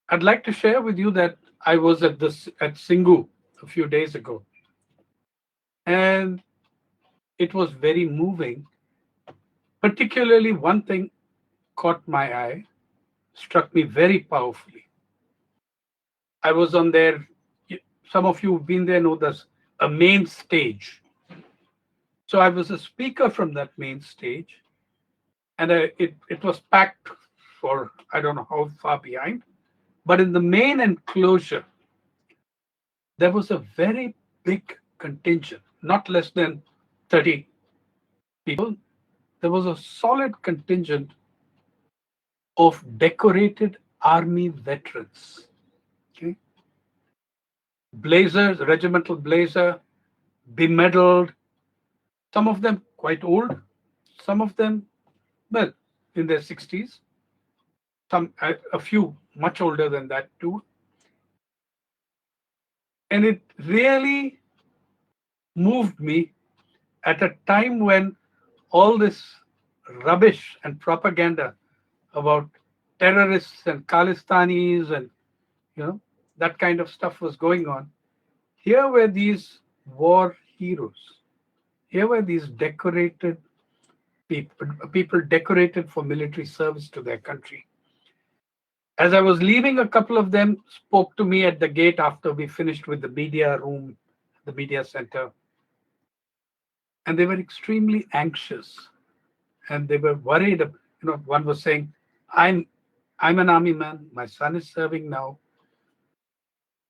I'd like to share with you that I was at Singu a few days ago, and it was very moving. Particularly, one thing caught my eye, struck me very powerfully. I was on there. Some of you who've been there know this, a main stage. So I was a speaker from that main stage, and it was packed for I don't know how far behind. But in the main enclosure, there was a very big contingent, not less than 30 people. There was a solid contingent of decorated army veterans. Okay? Blazers, regimental blazer, bemedaled, some of them quite old, some of them, well, in their 60s, a few much older than that too. And it really moved me at a time when all this rubbish and propaganda about terrorists and Khalistanis and you know that kind of stuff was going on. Here were these war heroes. Here were these decorated people decorated for military service to their country. As I was leaving, a couple of them spoke to me at the gate after we finished with the media room, the media center, and they were extremely anxious and they were worried. One was saying, "I'm, I'm an army man. My son is serving now.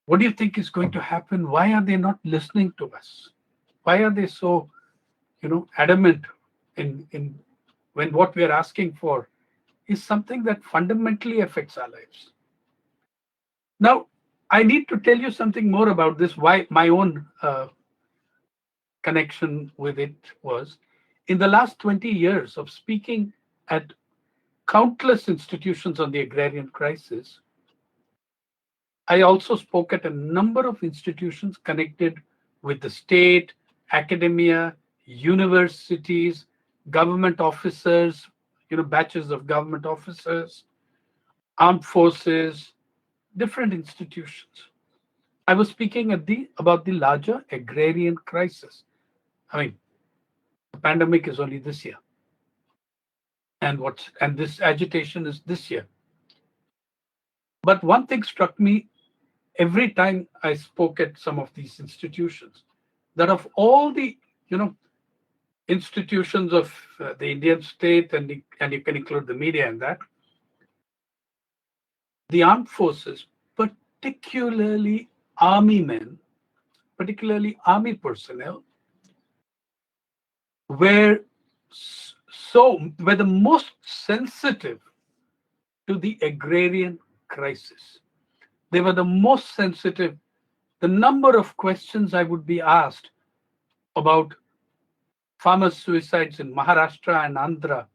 What do you think is going to happen? Why are they not listening to us? Why are they so, adamant in when what we are asking for is something that fundamentally affects our lives?" Now, I need to tell you something more about this. Why my own connection with it was in the last 20 years of speaking at countless institutions on the agrarian crisis. I also spoke at a number of institutions connected with the state, academia, universities, government officers, batches of government officers, armed forces, different institutions. I was speaking about the larger agrarian crisis. I mean, the pandemic is only this year, and this agitation is this year. But one thing struck me every time I spoke at some of these institutions, that of all the you know institutions of the Indian state, and you can include the media in that, the armed forces, particularly army men, particularly army personnel, were were the most sensitive to the agrarian crisis. They were the most sensitive. The number of questions I would be asked about farmer suicides in Maharashtra and Andhra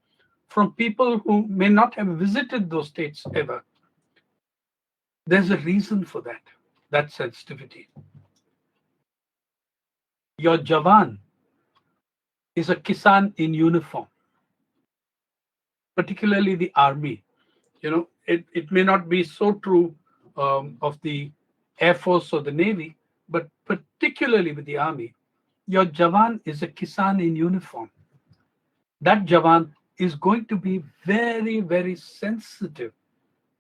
from people who may not have visited those states ever. There's a reason for that sensitivity. Your Jawan is a Kisan in uniform, particularly the army. It may not be so true of the Air Force or the Navy, but particularly with the army, your Jawan is a Kisan in uniform. That Jawan is going to be very, very sensitive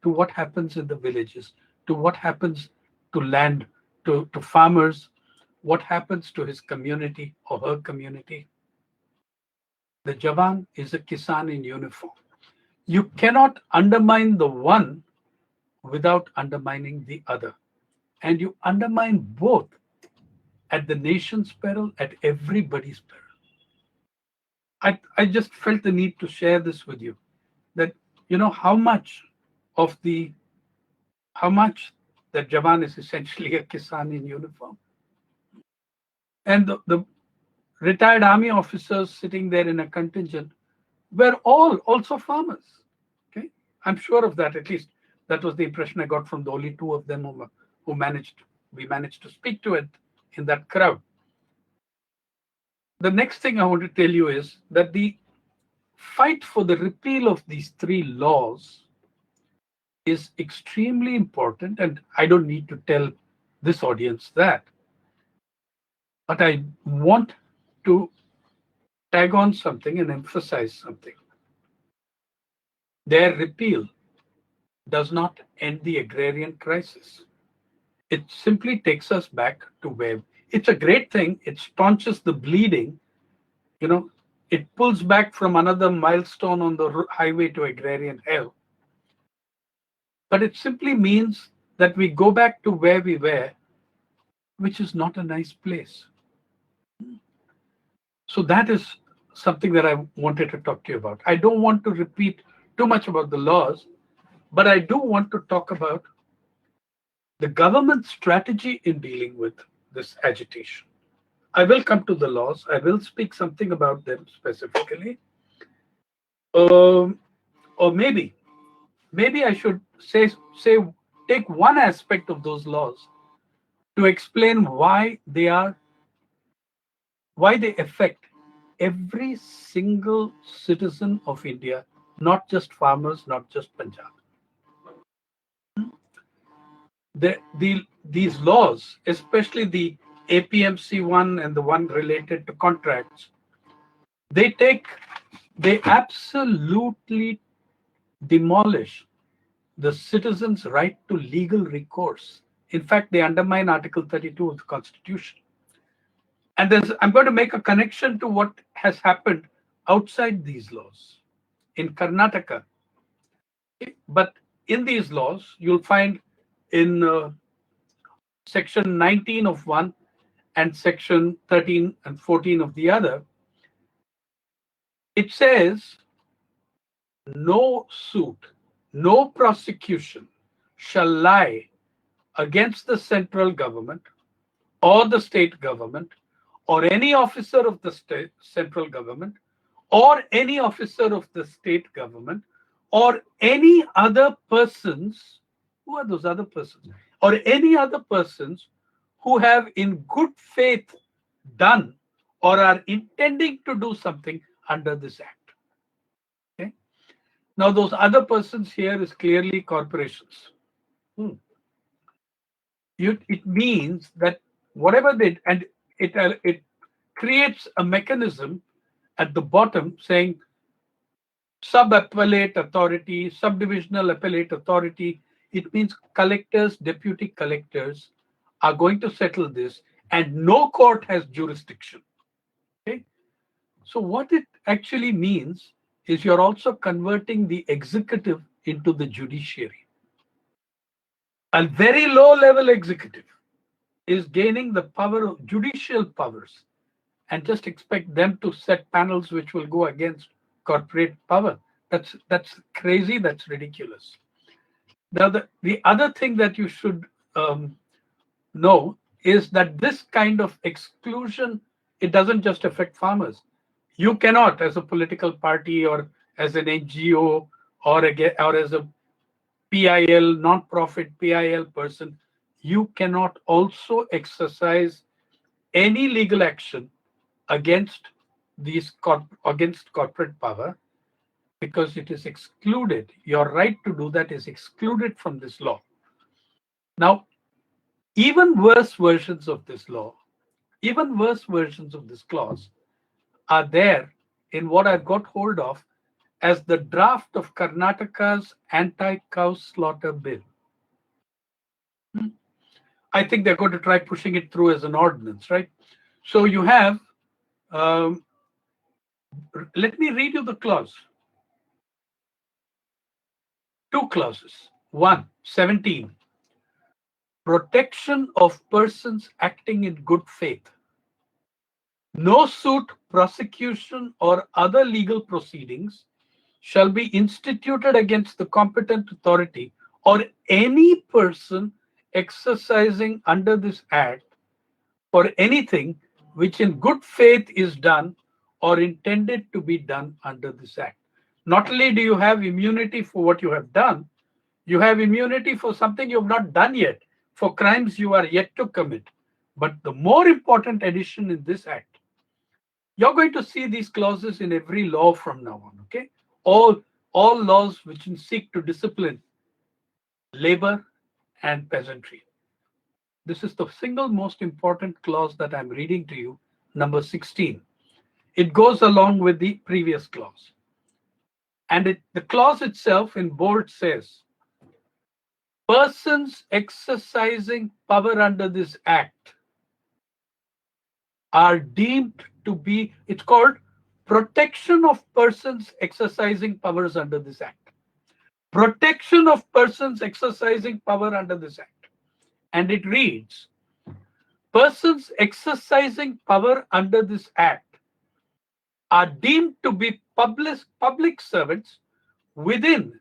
to what happens in the villages, to what happens to land, to farmers, what happens to his community or her community. The Jawan is a Kisan in uniform. You cannot undermine the one without undermining the other. And you undermine both at the nation's peril, at everybody's peril. I just felt the need to share this with you, that how much of the how much that Jawan is essentially a Kisan in uniform. And the retired army officers sitting there in a contingent were all also farmers. Okay, I'm sure of that. At least that was the impression I got from the only two of them who we managed to speak to it in that crowd. The next thing I want to tell you is that the fight for the repeal of these three laws is extremely important, and I don't need to tell this audience that, but I want to tag on something and emphasize something. Their repeal does not end the agrarian crisis. It simply takes us back to where it's a great thing. It staunches the bleeding, you know, it pulls back from another milestone on the highway to agrarian hell. But it simply means that we go back to where we were, which is not a nice place. So that is something that I wanted to talk to you about. I don't want to repeat too much about the laws, but I do want to talk about the government's strategy in dealing with this agitation. I will come to the laws. I will speak something about them specifically. Um, or maybe I should say take one aspect of those laws to explain why they affect every single citizen of India, not just farmers, not just Punjab. These laws, especially the APMC one and the one related to contracts, they take they absolutely demolish the citizens' right to legal recourse. In fact, they undermine Article 32 of the Constitution. And I'm going to make a connection to what has happened outside these laws in Karnataka. But in these laws, you'll find in section 19 of one and section 13 and 14 of the other, it says no suit, no prosecution shall lie against the central government or the state government or any officer of the central government or any officer of the state government or any other persons. Who are those other persons? Or any other persons who have in good faith done or are intending to do something under this act. Okay. Now, those other persons here is clearly corporations. It means that whatever they and it creates a mechanism at the bottom saying sub-appellate authority, subdivisional appellate authority. It means collectors, deputy collectors are going to settle this, and no court has jurisdiction. Okay, so what it actually means is you're also converting the executive into the judiciary. A very low-level executive is gaining the power of judicial powers, and just expect them to set panels which will go against corporate power. That's crazy. That's ridiculous. Now, the other thing that you should know is that this kind of exclusion, it doesn't just affect farmers. You cannot, as a political party or as an NGO or as a PIL, non-profit PIL person, you cannot also exercise any legal action against against corporate power because it is excluded. Your right to do that is excluded from this law. Now, even worse versions of this law, even worse versions of this clause are there in what I've got hold of as the draft of Karnataka's anti-cow slaughter bill. I think they're going to try pushing it through as an ordinance, right? So you have, let me read you the clause. Two clauses. 1, 17. Protection of persons acting in good faith. No suit, prosecution, or other legal proceedings shall be instituted against the competent authority or any person exercising under this act for anything which in good faith is done or intended to be done under this act. Not only do you have immunity for what you have done, you have immunity for something you have not done yet, for crimes you are yet to commit. But the more important addition in this act, you're going to see these clauses in every law from now on. Okay, all laws which seek to discipline labor, and peasantry. This is the single most important clause that I'm reading to you, number 16. It goes along with the previous clause. And the clause itself in bold says, persons exercising power under this act are deemed to be, it's called protection of persons exercising powers under this act. Protection of persons exercising power under this act. And it reads, persons exercising power under this act are deemed to be public servants within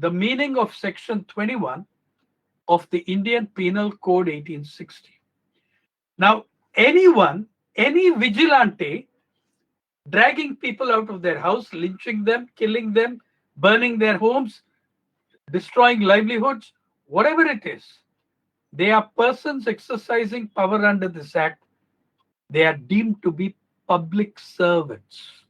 the meaning of Section 21 of the Indian Penal Code 1860. Now, any vigilante dragging people out of their house, lynching them, killing them, burning their homes, destroying livelihoods, whatever it is, they are persons exercising power under this act. They are deemed to be public servants.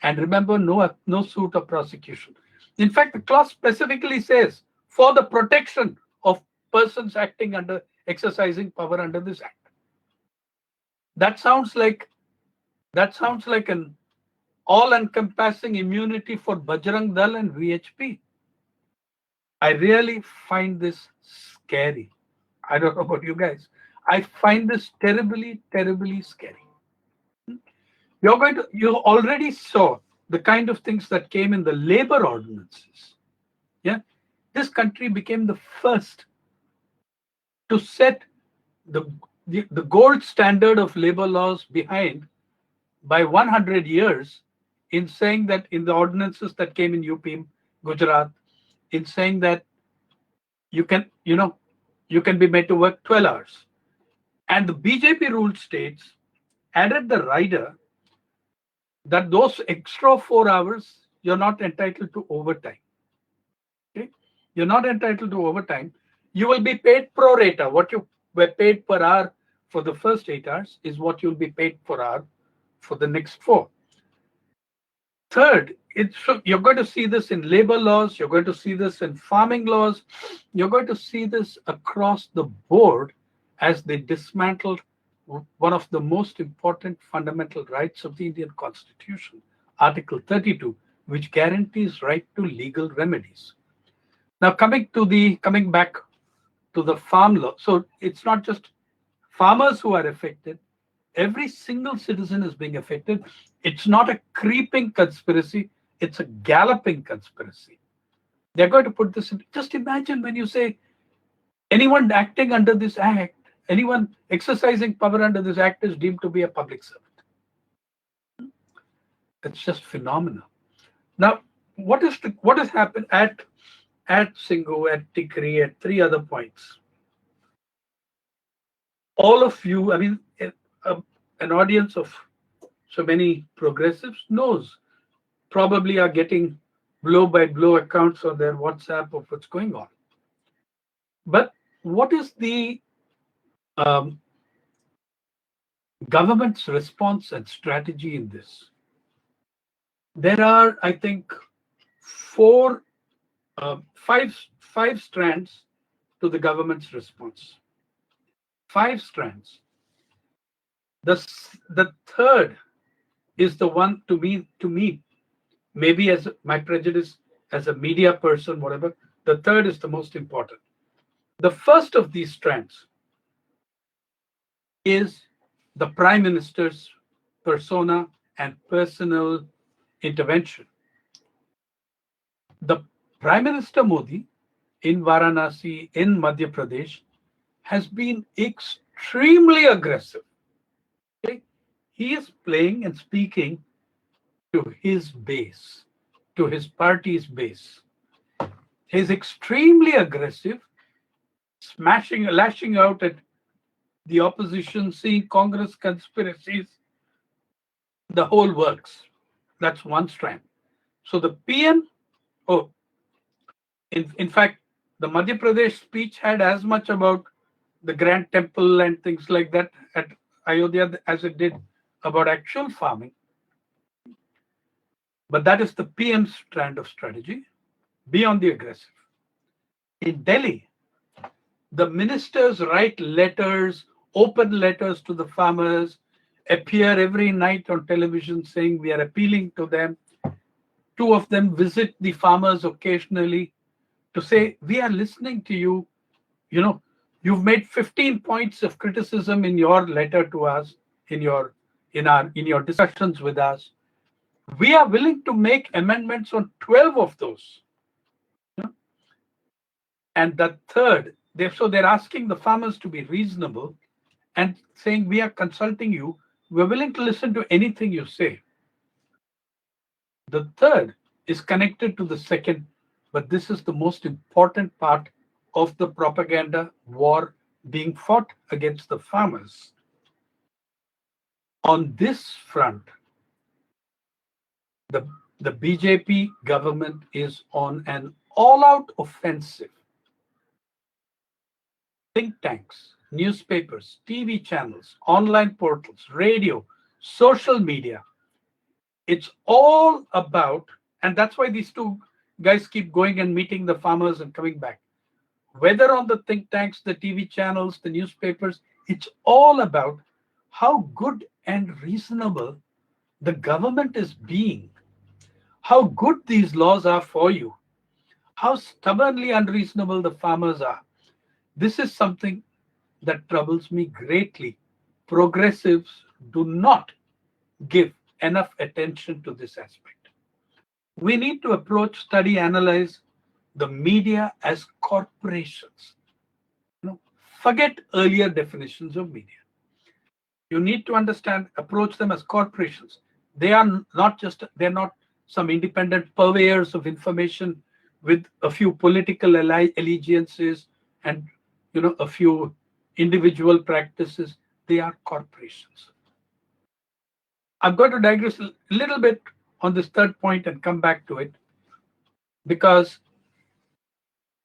And remember, no suit or prosecution. In fact, the clause specifically says for the protection of persons acting under, exercising power under this act. That sounds like an all-encompassing immunity for Bajrang Dal and VHP. I really find this scary. I don't know about you guys. I find this terribly, terribly scary. You already saw the kind of things that came in the labor ordinances. Yeah, this country became the first to set the gold standard of labor laws behind by 100 years, in saying that in the ordinances that came in UP, Gujarat, in saying that you can be made to work 12 hours. And the BJP ruled states added the rider that those extra 4 hours, you're not entitled to overtime. Okay? You're not entitled to overtime. You will be paid pro rata. What you were paid per hour for the first 8 hours is what you'll be paid per hour for the next 4. Third, you're going to see this in labor laws, you're going to see this in farming laws, you're going to see this across the board as they dismantled one of the most important fundamental rights of the Indian Constitution, Article 32, which guarantees right to legal remedies. Now, coming back to the farm law, so it's not just farmers who are affected. Every single citizen is being affected. It's not a creeping conspiracy, it's a galloping conspiracy. They're going to put this in. Just imagine when you say anyone acting under this act, anyone exercising power under this act is deemed to be a public servant. It's just phenomenal. Now, what has happened at Singhu, at Tikri, at 3 other points? All of you, I mean, an audience of so many progressives knows, probably are getting blow-by-blow accounts on their WhatsApp of what's going on. But what is the government's response and strategy in this? There are, I think, five strands to the government's response. 5 strands. The third is the one, to me, maybe as my prejudice as a media person, whatever, the third is the most important. The first of these strands is the Prime Minister's persona and personal intervention. The Prime Minister Modi in Varanasi, in Madhya Pradesh, has been extremely aggressive. Okay? He is playing and speaking to his base, to his party's base. He's extremely aggressive, lashing out at the opposition, seeing Congress conspiracies, the whole works. That's one strand. So the PM, in fact, the Madhya Pradesh speech had as much about the Grand Temple and things like that at Ayodhya as it did about actual farming. But that is the PM's strand of strategy, be on the aggressive. In Delhi, the ministers write letters, open letters to the farmers, appear every night on television saying we are appealing to them. Two of them visit the farmers occasionally to say, we are listening to you. You know, you've made 15 points of criticism in your letter to us, in your discussions with us. We are willing to make amendments on 12 of those. You know? And the third, they're asking the farmers to be reasonable and saying, we are consulting you. We're willing to listen to anything you say. The third is connected to the second, but this is the most important part of the propaganda war being fought against the farmers. On this front, the, the BJP government is on an all out offensive. Think tanks, newspapers, TV channels, online portals, radio, social media. It's all about, and that's why these two guys keep going and meeting the farmers and coming back. Whether on the think tanks, the TV channels, the newspapers, it's all about how good and reasonable the government is being, how good these laws are for you, how stubbornly unreasonable the farmers are. This is something that troubles me greatly. Progressives do not give enough attention to this aspect. We need to approach, study, analyze the media as corporations. Forget earlier definitions of media. You need to understand, approach them as corporations. They're not some independent purveyors of information with a few political allegiances and a few individual practices. They are corporations. I'm going to digress a little bit on this third point and come back to it, because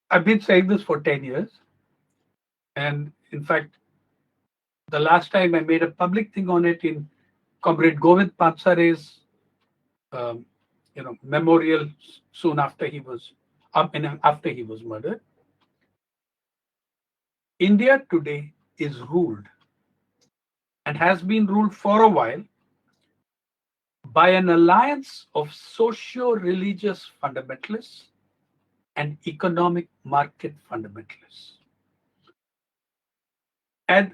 I've been saying this for 10 years. And in fact, the last time I made a public thing on it in Comrade Govind Pansare's memorial soon after he was murdered. India today is ruled, and has been ruled for a while, by an alliance of socio-religious fundamentalists and economic market fundamentalists. And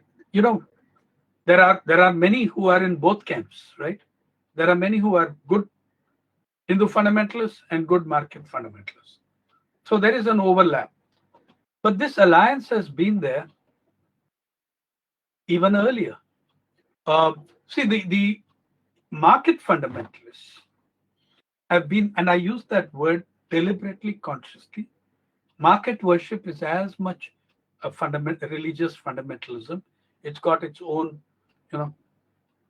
there are many who are in both camps, right? There are many who are good Hindu fundamentalists and good market fundamentalists. So there is an overlap. But this alliance has been there even earlier. See, the market fundamentalists have been, and I use that word deliberately, consciously. Market worship is as much a religious fundamentalism. It's got its own,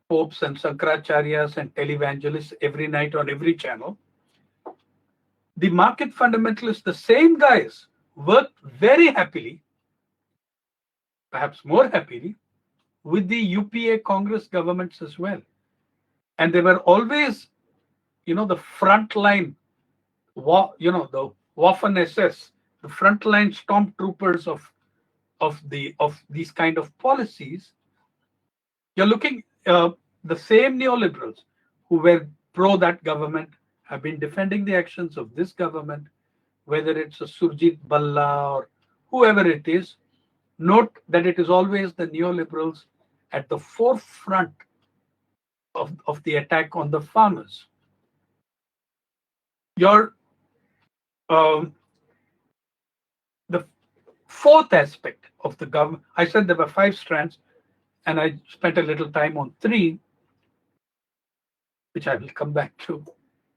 popes and Shankaracharyas and televangelists every night on every channel. The market fundamentalists, the same guys, work very happily, perhaps more happily, with the UPA Congress governments as well. And they were always, the frontline, the Waffen SS, the frontline stormtroopers of these kind of policies. You're looking, the same neoliberals who were pro that government have been defending the actions of this government, whether it's a Surjit Balla or whoever it is. Note that it is always the neoliberals at the forefront of the attack on the farmers. The fourth aspect of the government, I said there were 5 strands, and I spent a little time on 3, which I will come back to.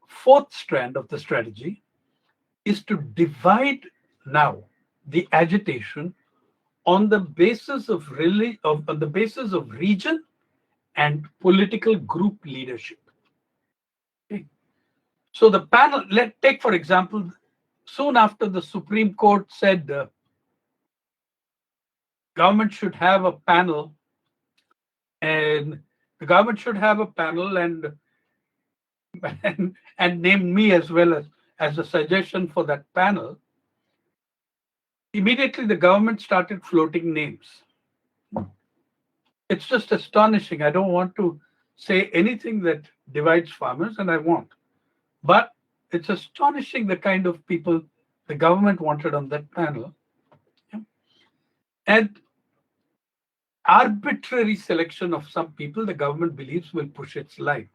Fourth strand of the strategy is to divide now the agitation on the basis of region and political group leadership. Okay. So the panel, take for example, soon after the Supreme Court said government should have a panel, and the government should have a panel and named me as well as a suggestion for that panel. Immediately, the government started floating names. It's just astonishing. I don't want to say anything that divides farmers, and I won't. But it's astonishing the kind of people the government wanted on that panel. Yeah. And arbitrary selection of some people the government believes will push its line.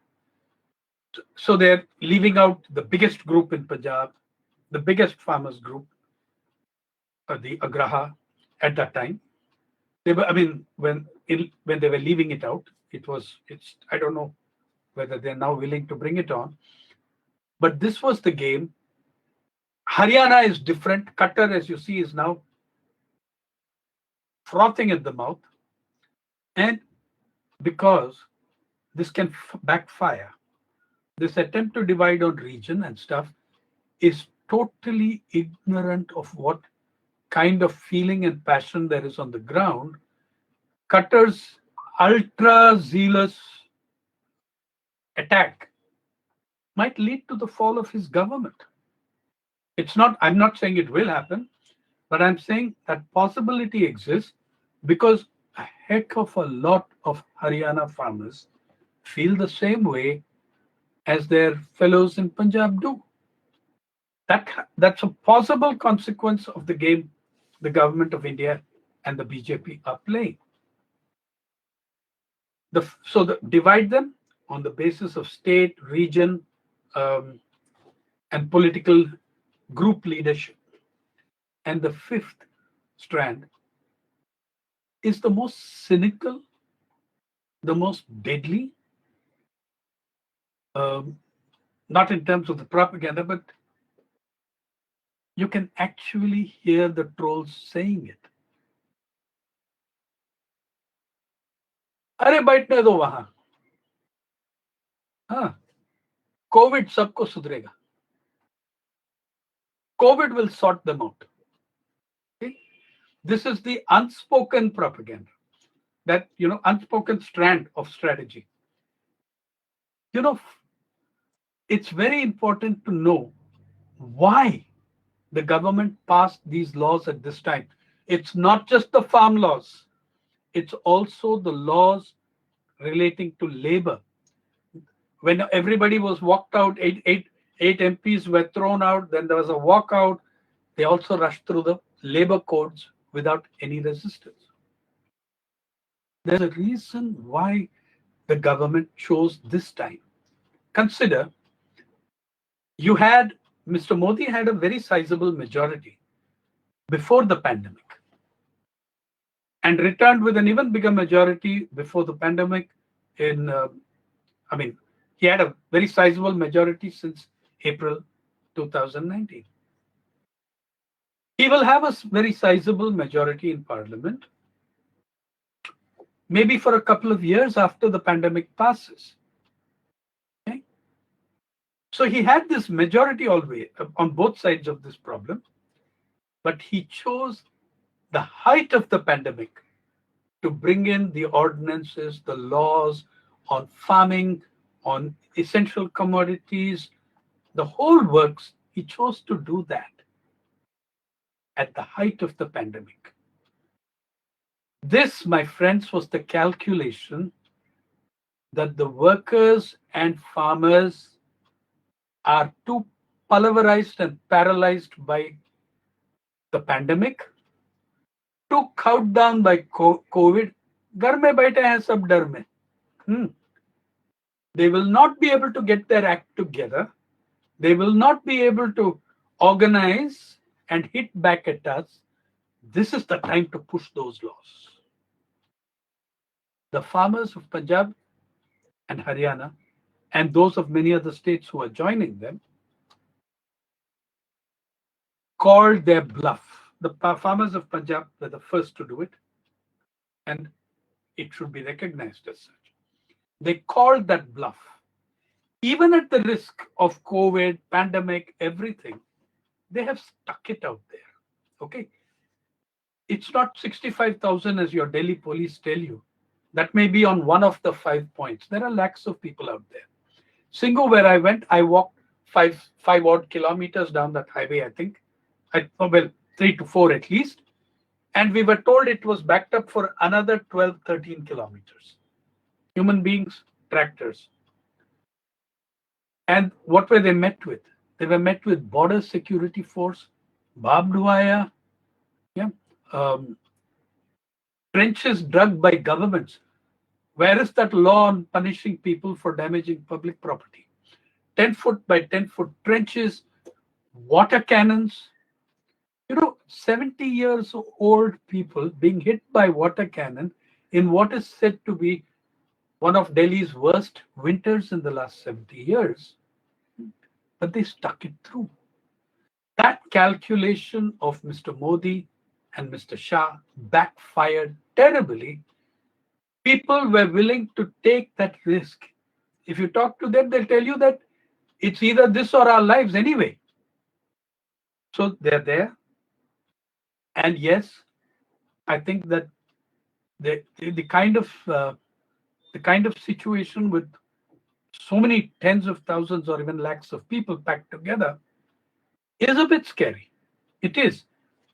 So they're leaving out the biggest group in Punjab, the biggest farmers group, the Agraha at that time. They were, I mean, when they were leaving it out, it's I don't know whether they're now willing to bring it on. But this was the game. Haryana is different. Qatar, as you see, is now frothing at the mouth. And because this can backfire, this attempt to divide on region and stuff is totally ignorant of what kind of feeling and passion there is on the ground. Qatar's ultra zealous attack might lead to the fall of his government. I'm not saying it will happen, but I'm saying that possibility exists because a heck of a lot of Haryana farmers feel the same way as their fellows in Punjab do. That's a possible consequence of the game the government of India and the BJP are playing. Divide them on the basis of state, region, um, and political group leadership. And the fifth strand is the most cynical, the most deadly, um, not in terms of the propaganda, but you can actually hear the trolls saying it. अरे बैठने दो वहां, हाँ, Covid सबको सुधरेगा. COVID will sort them out. Okay? This is the unspoken propaganda, that unspoken strand of strategy. It's very important to know why the government passed these laws at this time. It's not just the farm laws, it's also the laws relating to labor. When everybody was walked out, eight MPs were thrown out, then there was a walkout. They also rushed through the labor codes without any resistance. There's a reason why the government chose this time. Consider, Mr. Modi had a very sizable majority before the pandemic and returned with an even bigger majority before the pandemic. He had a very sizable majority since April 2019. He will have a very sizable majority in parliament, maybe for a couple of years after the pandemic passes. Okay? So he had this majority always on both sides of this problem, but he chose the height of the pandemic to bring in the ordinances, the laws on farming, on essential commodities, the whole works. He chose to do that at the height of the pandemic. This, my friends, was the calculation that the workers and farmers are too pulverized and paralyzed by the pandemic, too cowed down by COVID. घर में बैठे हैं सब डर में. They will not be able to get their act together. They will not be able to organize and hit back at us. This is the time to push those laws. The farmers of Punjab and Haryana and those of many other states who are joining them called their bluff. The farmers of Punjab were the first to do it, and it should be recognized as such. They called that bluff. Even at the risk of COVID, pandemic, everything, they have stuck it out there. Okay? It's not 65,000 as your Delhi police tell you. That may be on one of the 5 points. There are lakhs of people out there. Singhu, where I went, I walked five odd kilometers down that highway, I think. 3 to 4 at least. And we were told it was backed up for another 12, 13 kilometers. Human beings, tractors. And what were they met with? They were met with border security force, barbed wire, yeah, um, trenches dug by governments. Where is that law on punishing people for damaging public property? 10 foot by 10-foot trenches, water cannons. 70 years old people being hit by water cannon in what is said to be one of Delhi's worst winters in the last 70 years. But they stuck it through. That calculation of Mr. Modi and Mr. Shah backfired terribly. People were willing to take that risk. If you talk to them, they'll tell you that it's either this or our lives anyway. So they're there. And yes, I think that the kind of situation with so many tens of thousands or even lakhs of people packed together is a bit scary. It is.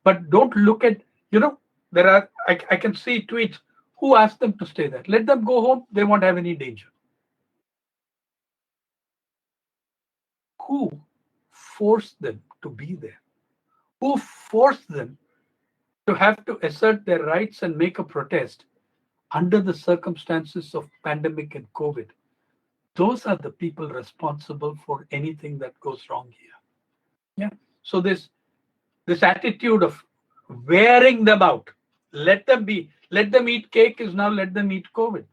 But don't look at, there are, I can see tweets, who asked them to stay there? Let them go home. They won't have any danger. Who forced them to be there? Who forced them to have to assert their rights and make a protest under the circumstances of pandemic and COVID? Those are the people responsible for anything that goes wrong here. Yeah. So this attitude of wearing them out, let them eat cake is now let them eat COVID.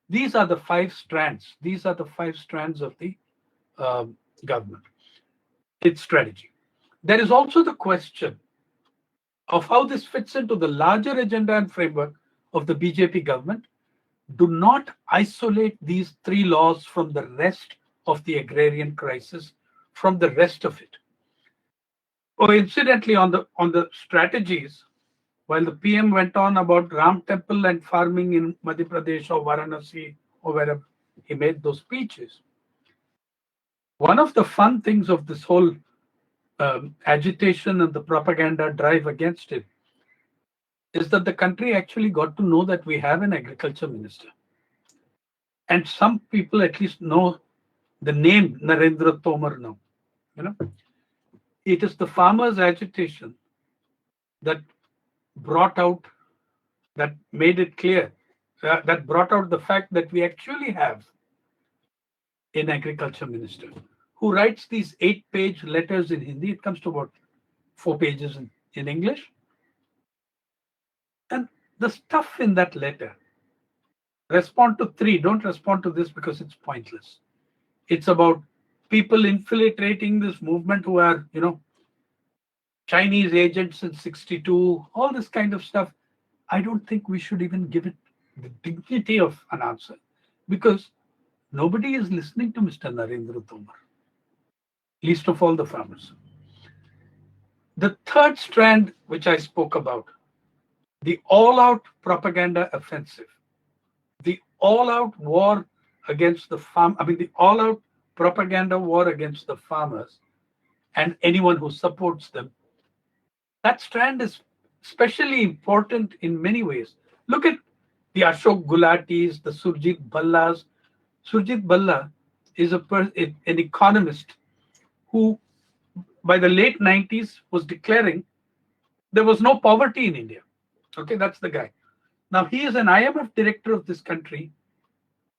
These are the 5 strands. These are the 5 strands of the government, its strategy. There is also the question of how this fits into the larger agenda and framework of the BJP government. Do not isolate these 3 laws from the rest of the agrarian crisis, from the rest of it. Oh, incidentally, on the strategies, while the PM went on about Ram Temple and farming in Madhya Pradesh or Varanasi or wherever he made those speeches, one of the fun things of this whole agitation and the propaganda drive against it is that the country actually got to know that we have an agriculture minister. And some people at least know the name Narendra Tomar now. It is the farmers' agitation that made it clear, that brought out the fact that we actually have an agriculture minister who writes these 8-page letters in Hindi. It comes to about 4 pages in English. And the stuff in that letter, respond to 3, don't respond to this because it's pointless. It's about people infiltrating this movement who are, Chinese agents in 62, all this kind of stuff. I don't think we should even give it the dignity of an answer because nobody is listening to Mr. Narendra Tomar, least of all the farmers. The third strand, which I spoke about, the all-out propaganda offensive, the all-out war against the the all-out propaganda war against the farmers and anyone who supports them. That strand is especially important in many ways. Look at the Ashok Gulatis, the Surjit Ballas. Surjit Balla is an economist who, by the late 90s, was declaring there was no poverty in India. Okay, that's the guy. Now, he is an IMF director of this country,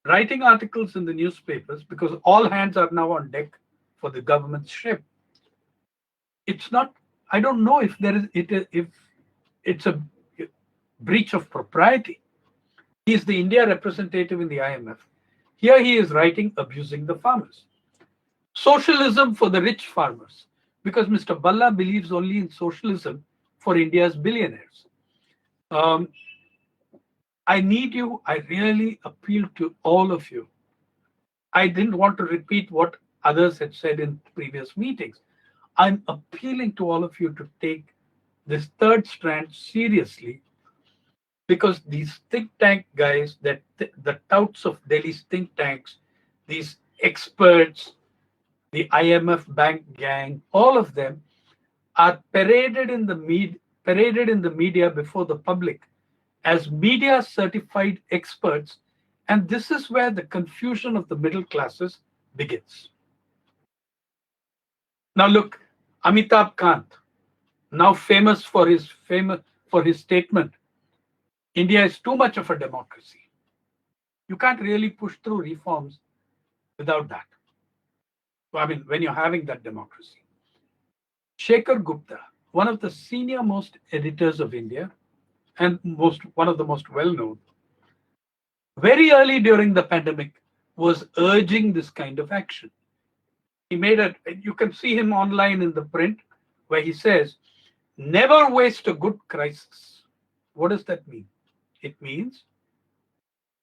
writing articles in the newspapers because all hands are now on deck for the government's ship. It's not, I don't know if it's a breach of propriety. He's the India representative in the IMF. Here he is writing abusing the farmers. Socialism for the rich farmers, because Mr. Balla believes only in socialism for India's billionaires. I really appeal to all of you. I didn't want to repeat what others had said in previous meetings. I'm appealing to all of you to take this third strand seriously, because these think tank guys, the touts of Delhi's think tanks, these experts, the IMF bank gang, all of them are paraded in the media before the public as media certified experts, and this is where the confusion of the middle classes begins. Now look, Amitabh Kant, now famous for his statement, India is too much of a democracy. You can't really push through reforms without that. I mean, when you're having that democracy. Shekhar Gupta, one of the senior most editors of India and one of the most well known, very early during the pandemic was urging this kind of action. He made it, you can see him online in the print where he says, never waste a good crisis. What does that mean? It means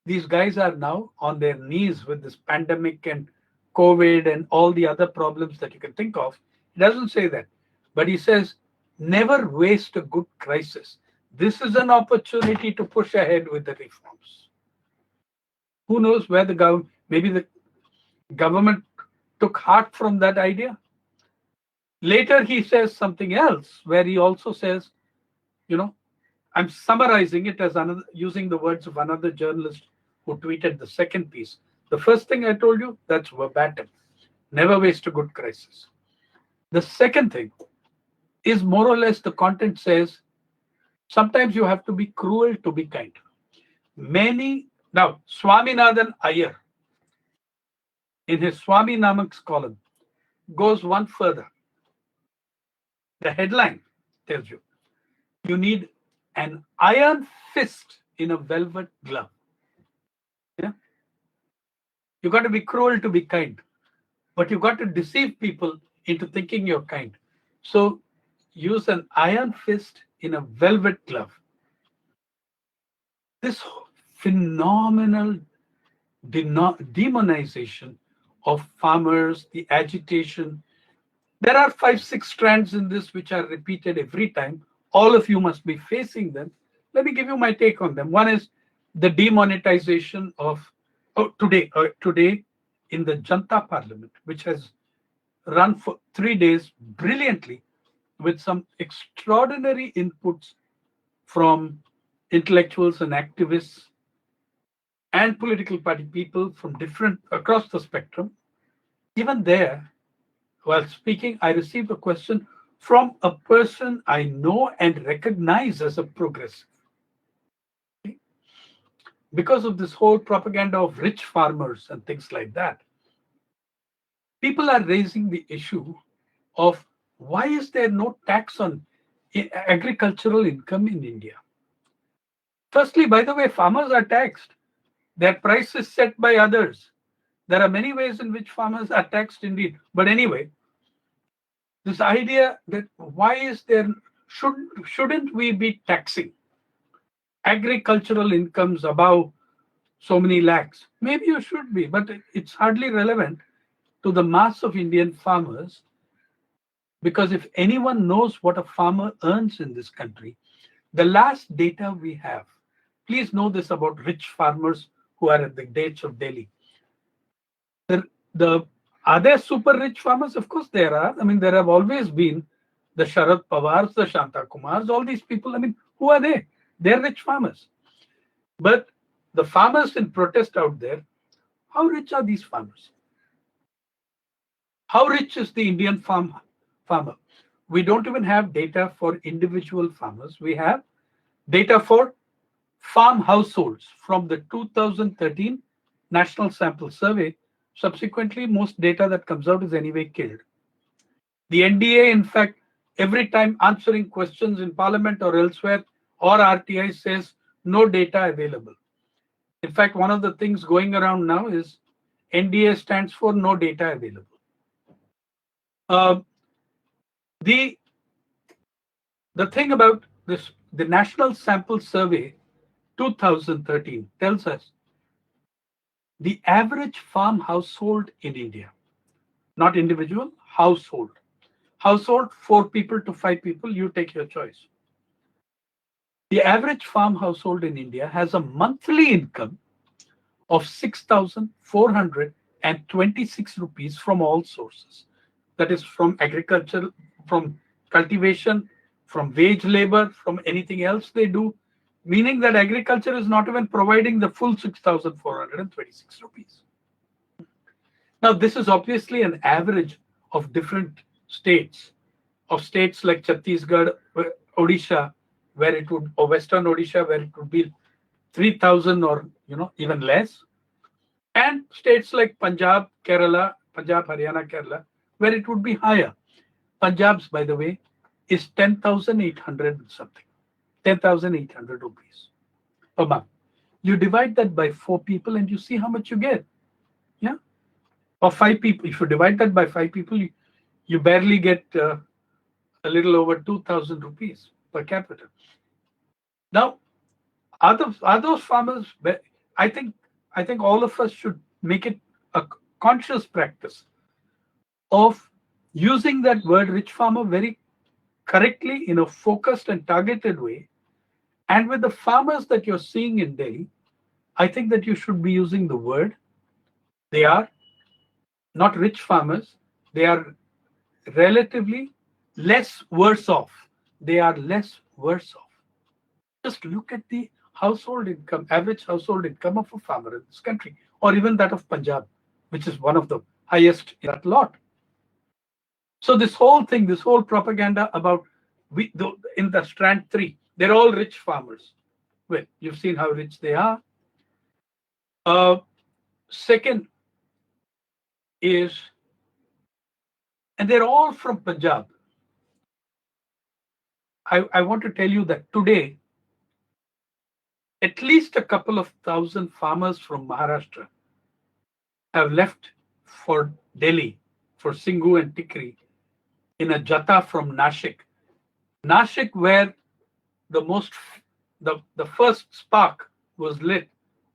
these guys are now on their knees with this pandemic and COVID and all the other problems that you can think of. He doesn't say that, but he says, never waste a good crisis. This is an opportunity to push ahead with the reforms. Who knows where maybe the government took heart from that idea. Later, he says something else where he also says, you know, I'm summarizing it as using the words of another journalist who tweeted the second piece. The first thing I told you, that's verbatim. Never waste a good crisis. The second thing is more or less the content says, sometimes you have to be cruel to be kind. Now, Swaminathan Iyer, in his Swami Namaks column, goes one further. The headline tells you, you need an iron fist in a velvet glove. Yeah? You got to be cruel to be kind, but you got to deceive people into thinking you're kind. So use an iron fist in a velvet glove. This phenomenal demonization of farmers, the agitation. There are 5-6 strands in this which are repeated every time. All of you must be facing them. Let me give you my take on them. One is the demonetization of today in the Janta Parliament, which has run for 3 days brilliantly with some extraordinary inputs from intellectuals and activists and political party people from different across the spectrum. Even there, while speaking, I received a question from a person I know and recognize as a progressive. Because of this whole propaganda of rich farmers and things like that, people are raising the issue of why is there no tax on agricultural income in India? Firstly, by the way, farmers are taxed. Their price is set by others. There are many ways in which farmers are taxed indeed. But anyway, this idea that why is there, shouldn't we be taxing agricultural incomes above so many lakhs? Maybe you should be, but it's hardly relevant to the mass of Indian farmers, because if anyone knows what a farmer earns in this country, the last data we have, please know this about rich farmers who are at the gates of Delhi. Are there super rich farmers? Of course there are. I mean, there have always been the Sharad Pawars, the Shanta Kumars, all these people. I mean, who are they? They're rich farmers. But the farmers in protest out there, how rich are these farmers? How rich is the Indian farmer? We don't even have data for individual farmers. We have data for farm households from the 2013 National Sample Survey. Subsequently, most data that comes out is anyway killed. The NDA, in fact, every time answering questions in Parliament or elsewhere, or RTI says no data available. In fact, one of the things going around now is NDA stands for no data available. The thing about this, the National Sample Survey 2013 tells us the average farm household in India, not individual, household, 4 people to 5 people, you take your choice. The average farm household in India has a monthly income of 6,426 rupees from all sources. That is from agriculture, from cultivation, from wage labor, from anything else they do, meaning that agriculture is not even providing the full 6,426 rupees. Now, this is obviously an average of different states, of states like Chhattisgarh, Odisha, where it would, or Western Odisha, where it would be 3,000 or even less, and states like Punjab, Haryana, Kerala, where it would be higher. Punjab's, by the way, is 10,800 something, 10,800 rupees per month. You divide that by 4 people and you see how much you get. Yeah. Or 5 people. If you divide that by 5 people, you barely get a little over 2,000 rupees per capita. Now, are those farmers? I think all of us should make it a conscious practice of using that word rich farmer very correctly in a focused and targeted way. And with the farmers that you're seeing in Delhi, I think that you should be using the word. They are not rich farmers. They are relatively less worse off. They are less worse off. Just look at the household income, average household income of a farmer in this country, or even that of Punjab, which is one of the highest in that lot. So this whole thing, this whole propaganda about in the strand 3, they're all rich farmers. Well, you've seen how rich they are. Second is, and they're all from Punjab. I want to tell you that today, at least a couple of thousand farmers from Maharashtra have left for Delhi, for Singhu and Tikri, in a jata from Nashik. Nashik, where the first spark was lit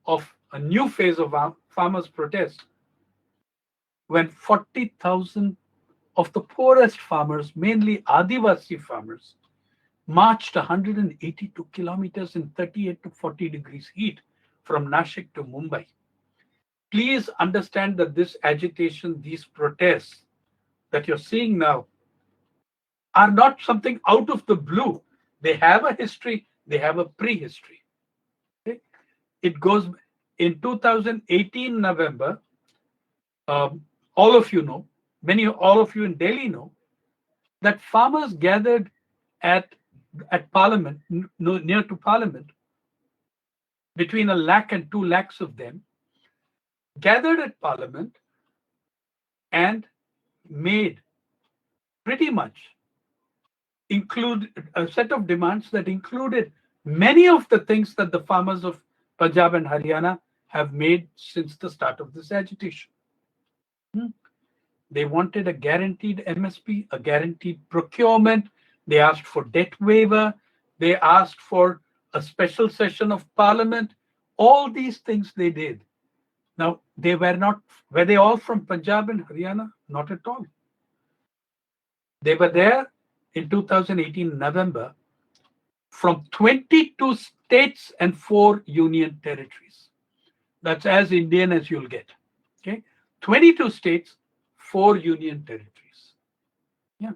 of a new phase of farmers' protest, when 40,000 of the poorest farmers, mainly Adivasi farmers, marched 182 kilometers in 38 to 40 degrees heat from Nashik to Mumbai. Please understand that this agitation, these protests that you're seeing now, are not something out of the blue. They have a history, they have a prehistory. Okay? It goes in 2018 November. All of you know, all of you in Delhi know, that farmers gathered at Parliament, near to Parliament, between 1 lakh and 2 lakhs of them, gathered at Parliament and made pretty much include a set of demands that included many of the things that the farmers of Punjab and Haryana have made since the start of this agitation. They wanted a guaranteed MSP, a guaranteed procurement. They asked for debt waiver. They asked for a special session of Parliament. All these things they did. Now, were they all from Punjab and Haryana? Not at all. They were there in 2018 November from 22 states and 4 union territories. That's as Indian as you'll get. Okay, 22 states, 4 union territories. Yeah,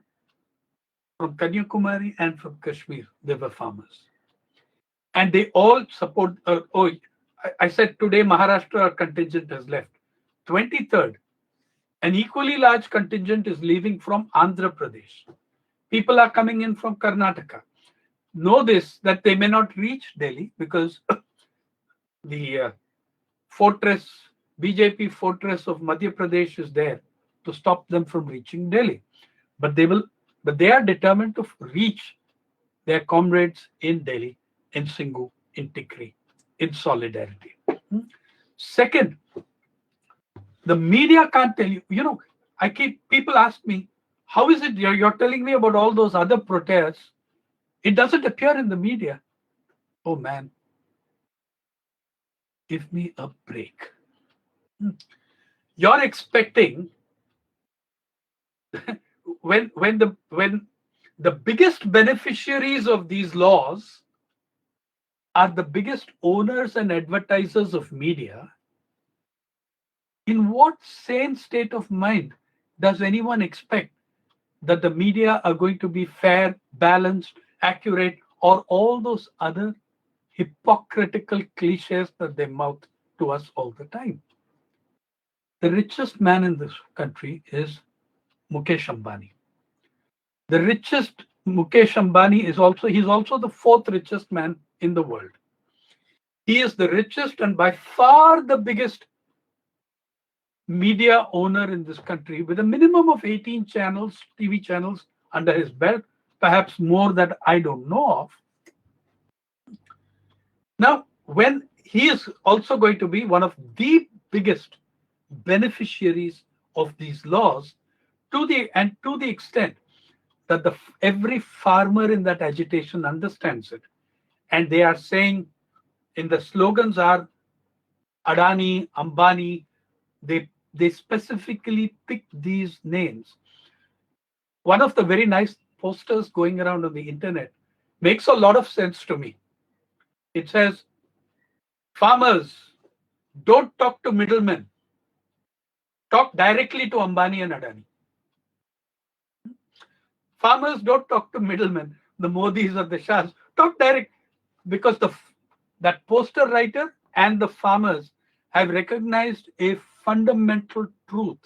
from Kanyakumari and from Kashmir, they were farmers, and they all support. I said today Maharashtra contingent has left. 23rd, an equally large contingent is leaving from Andhra Pradesh. People are coming in from Karnataka. Know this, that they may not reach Delhi because the BJP fortress of Madhya Pradesh is there to stop them from reaching Delhi. But they are determined to reach their comrades in Delhi, in Singhu, in Tikri, in solidarity. Second, the media can't tell you. People ask me, how is it you're telling me about all those other protests? It doesn't appear in the media. Oh man, give me a break. You're expecting when the biggest beneficiaries of these laws are the biggest owners and advertisers of media, in what sane state of mind does anyone expect that the media are going to be fair, balanced, accurate, or all those other hypocritical cliches that they mouth to us all the time. The richest man in this country is Mukesh Ambani. The richest Mukesh Ambani is also he's also the fourth richest man in the world. He is the richest and by far the biggest media owner in this country with a minimum of 18 channels, TV channels under his belt, perhaps more that I don't know of. Now, when he is also going to be one of the biggest beneficiaries of these laws to the extent that every farmer in that agitation understands it. And they are saying, in the slogans are Adani, Ambani, they specifically pick these names. One of the very nice posters going around on the internet makes a lot of sense to me. It says, farmers, don't talk to middlemen. Talk directly to Ambani and Adani. Farmers don't talk to middlemen, the Modis or the Shahs. Talk direct because that poster writer and the farmers have recognized a fundamental truth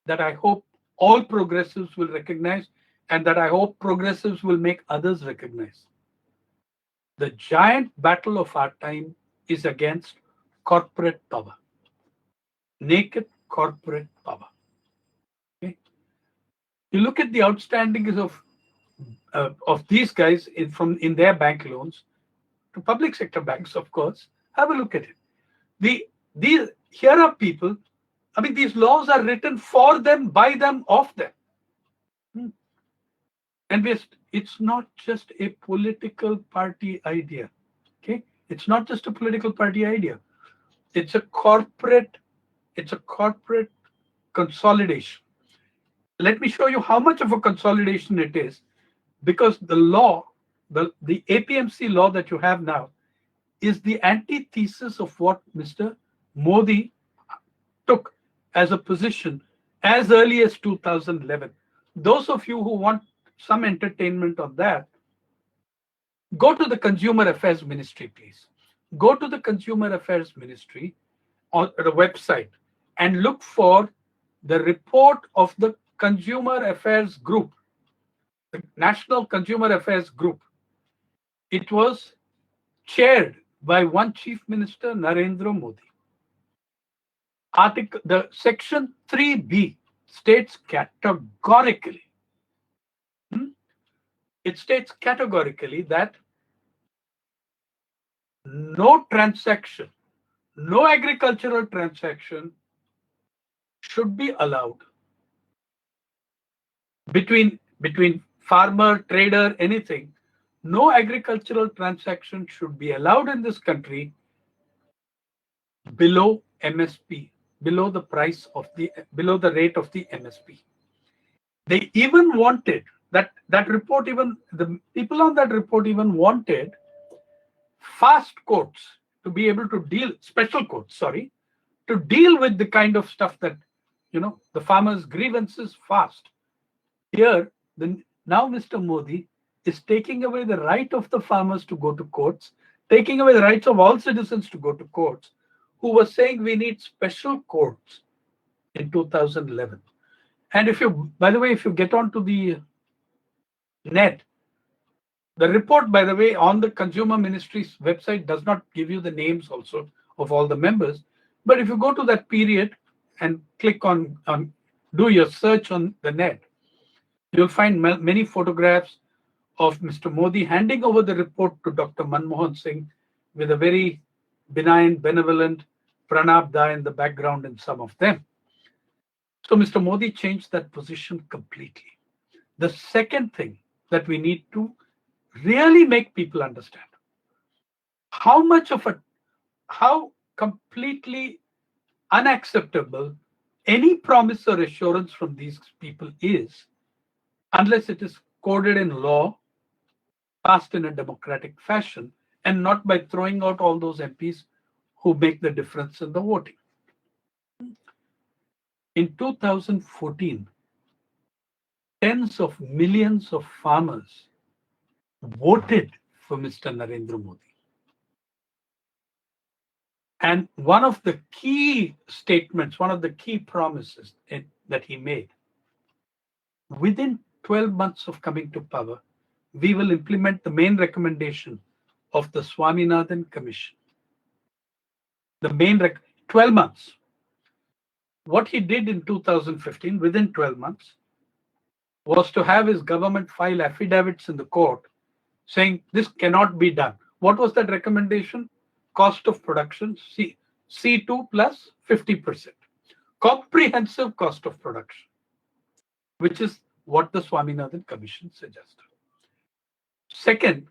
that I hope all progressives will recognize and that I hope progressives will make others recognize. The giant battle of our time is against corporate power, naked corporate power. Okay? You look at the outstandings of these guys in their bank loans to public sector banks, of course. Have a look at it. Here are people. I mean, these laws are written for them, by them, of them. And it's not just a political party idea. Okay, it's not just a political party idea. It's a corporate consolidation. Let me show you how much of a consolidation it is, because the law, the APMC law that you have now, is the antithesis of what Mr. Modi took as a position as early as 2011. Those of you who want some entertainment on that, go to the Consumer Affairs Ministry, please. Go to the Consumer Affairs Ministry on the website and look for the report of the Consumer Affairs Group, the National Consumer Affairs Group. It was chaired by one Chief Minister, Narendra Modi. The section 3B states categorically, that no transaction, no agricultural transaction should be allowed between farmer, trader, anything. No agricultural transaction should be allowed in this country below MSP, below the rate of the MSP. They even wanted that report, even the people on that report even wanted fast courts to be able to deal, special courts, sorry, to deal with the kind of stuff that, the farmers' grievances fast. Here, now Mr. Modi is taking away the right of the farmers to go to courts, taking away the rights of all citizens to go to courts, who were saying we need special courts in 2011. And by the way, if you get onto the net, the report, by the way, on the Consumer Ministry's website does not give you the names also of all the members. But if you go to that period and click on do your search on the net, you'll find many photographs of Mr. Modi handing over the report to Dr. Manmohan Singh with a very benign, benevolent Pranab Da in the background in some of them. So Mr. Modi changed that position completely. The second thing that we need to really make people understand how completely unacceptable any promise or assurance from these people is, unless it is coded in law, passed in a democratic fashion, and not by throwing out all those MPs who make the difference in the voting. In 2014, tens of millions of farmers voted for Mr. Narendra Modi. And one of the key statements, one of the key promises that he made, within 12 months of coming to power, we will implement the main recommendation of the Swaminathan Commission. The 12 months. What he did in 2015, within 12 months, was to have his government file affidavits in the court saying this cannot be done. What was that recommendation? Cost of production, C2 plus 50%. Comprehensive cost of production, which is what the Swaminathan Commission suggested. Second,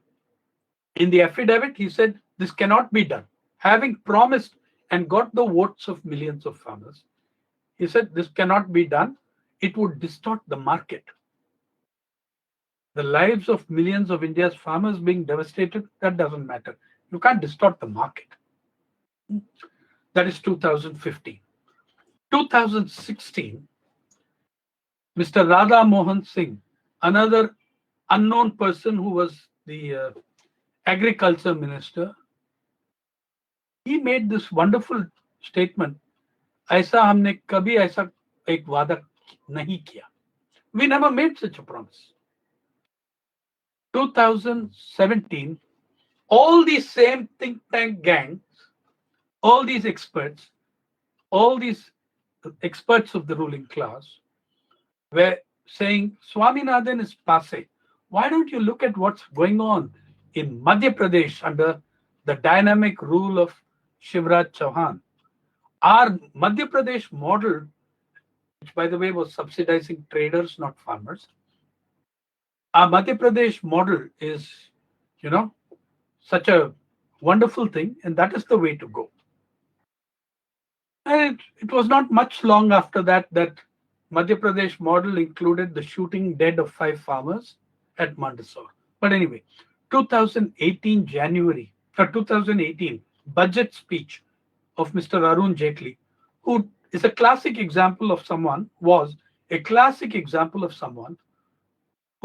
in the affidavit, he said this cannot be done. Having promised and got the votes of millions of farmers, he said this cannot be done. It would distort the market. The lives of millions of India's farmers being devastated, that doesn't matter. You can't distort the market. That is 2015. 2016, Mr. Radha Mohan Singh, another unknown person who was the agriculture minister, he made this wonderful statement. ऐसा हमने कभी ऐसा एक वादा नहीं किया. We never made such a promise. 2017, all these same think tank gangs, all these experts of the ruling class were saying Swaminathan is passe. Why don't you look at what's going on in Madhya Pradesh under the dynamic rule of Shivraj Chauhan? Our Madhya Pradesh model, which by the way was subsidizing traders, not farmers, our Madhya Pradesh model is, such a wonderful thing, and that is the way to go. And it was not much long after that Madhya Pradesh model included the shooting dead of 5 farmers at Mandsaur. But anyway, 2018 January, or 2018 budget speech of Mr. Arun Jaitley, who is a classic example of someone, who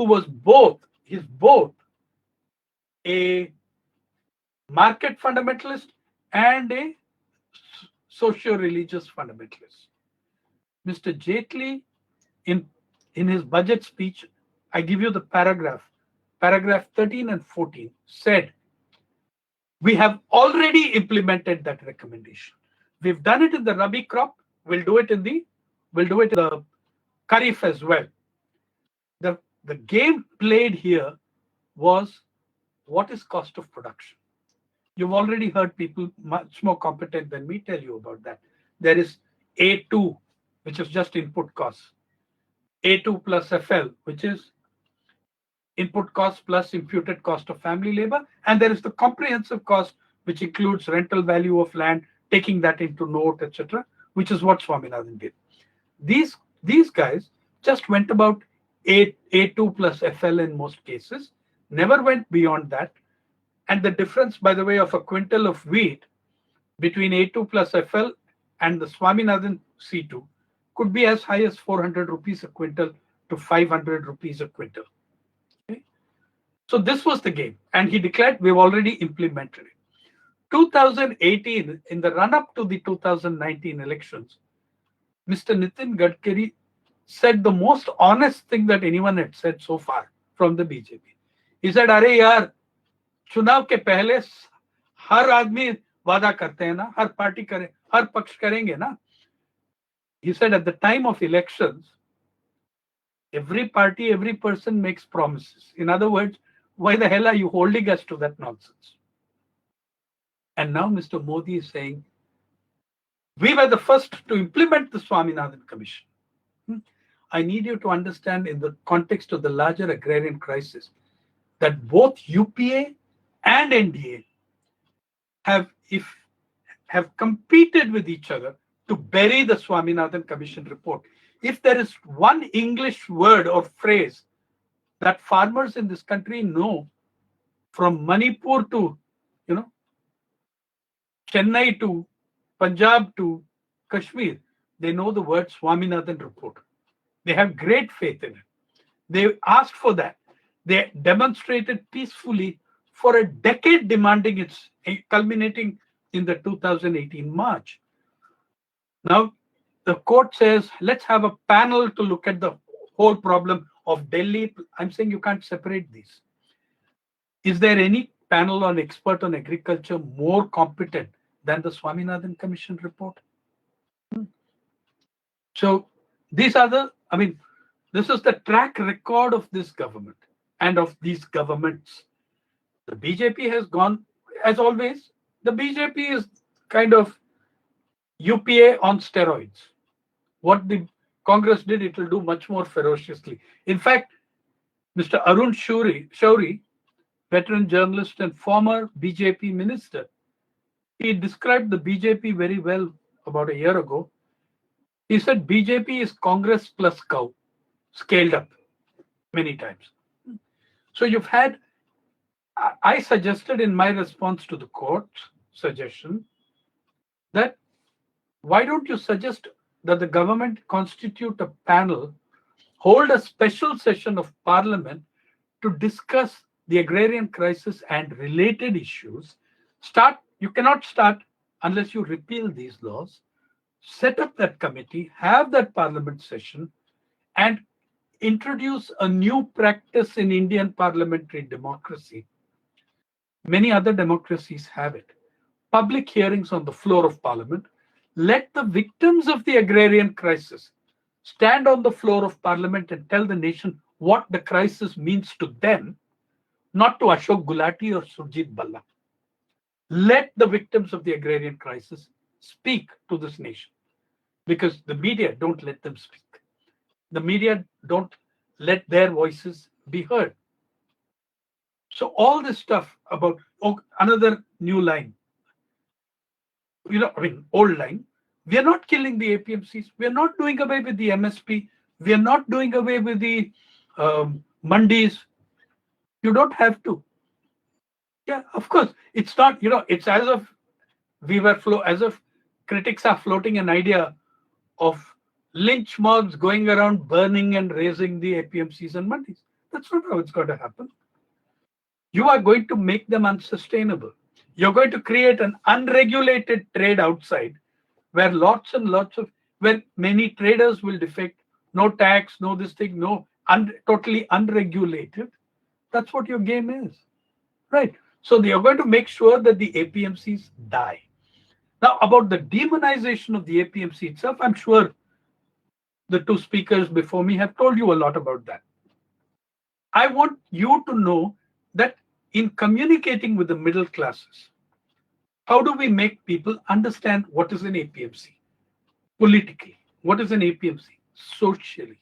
was both a market fundamentalist and a socio-religious fundamentalist. Mr. Jaitley, in his budget speech, I give you the paragraph 13 and 14, said, we have already implemented that recommendation. We've done it in the Rabi crop. We'll do it in the Kharif as well. The game played here was what is cost of production. You've already heard people much more competent than me tell you about that. There is A2, which is just input costs. A2 plus FL, which is input cost plus imputed cost of family labor. And there is the comprehensive cost, which includes rental value of land, taking that into note, etc., which is what Swaminathan did. These guys just went about A2 plus FL in most cases, never went beyond that. And the difference, by the way, of a quintal of wheat between A2 plus FL and the Swaminathan C2 could be as high as 400 rupees a quintal to 500 rupees a quintal. Okay? So this was the game. And he declared we've already implemented it. 2018, in the run-up to the 2019 elections, Mr. Nitin Gadkari said the most honest thing that anyone had said so far from the BJP. He said, "Arey yaar, चुनाव के पहले हर आदमी वादा करते हैं ना, हर party करे, हर पक्ष करेंगे ना." He said at the time of elections, every party, every person makes promises. In other words, why the hell are you holding us to that nonsense? And now Mr. Modi is saying, we were the first to implement the Swaminathan Commission. I need you to understand, in the context of the larger agrarian crisis, that both UPA and NDA have competed with each other to bury the Swaminathan Commission report. If there is one English word or phrase that farmers in this country know, from Manipur to Chennai to Punjab to Kashmir, they know the word Swaminathan report. They have great faith in it. They asked for that. They demonstrated peacefully for a decade, demanding its culminating in the 2018 March. Now, the court says, let's have a panel to look at the whole problem of Delhi. I'm saying you can't separate these. Is there any panel on expert on agriculture more competent than the Swaminathan Commission report? So these are this is the track record of this government and of these governments. The BJP has gone, as always, the BJP is kind of UPA on steroids. What the Congress did, it will do much more ferociously. In fact, Mr. Arun Shauri, veteran journalist and former BJP minister, he described the BJP very well about a year ago. He said BJP is Congress plus cow, scaled up many times. So you've had, I suggested in my response to the court's suggestion that why don't you suggest that the government constitute a panel, hold a special session of parliament to discuss the agrarian crisis and related issues. You cannot start unless you repeal these laws. Set up that committee, have that parliament session, and introduce a new practice in Indian parliamentary democracy. Many other democracies have it. Public hearings on the floor of parliament. Let the victims of the agrarian crisis stand on the floor of parliament and tell the nation what the crisis means to them, not to Ashok Gulati or Surjit Balla. Let the victims of the agrarian crisis speak to this nation, because the media don't let them speak. The media don't let their voices be heard. So all this stuff about another new line, old line. We are not killing the APMCs. We are not doing away with the MSP. We are not doing away with the mandis. You don't have to. Yeah, of course. It's not, it's as if as if critics are floating an idea of lynch mobs going around burning and razing the APMCs and mandis. That's not how it's going to happen. You are going to make them unsustainable. You're going to create an unregulated trade outside where lots and lots of, where many traders will defect, no tax, no this thing, no, totally unregulated. That's what your game is, right? So you're going to make sure that the APMCs die. Now, about the demonization of the APMC itself, I'm sure the two speakers before me have told you a lot about that. I want you to know that in communicating with the middle classes, how do we make people understand what is an APMC politically? What is an APMC socially?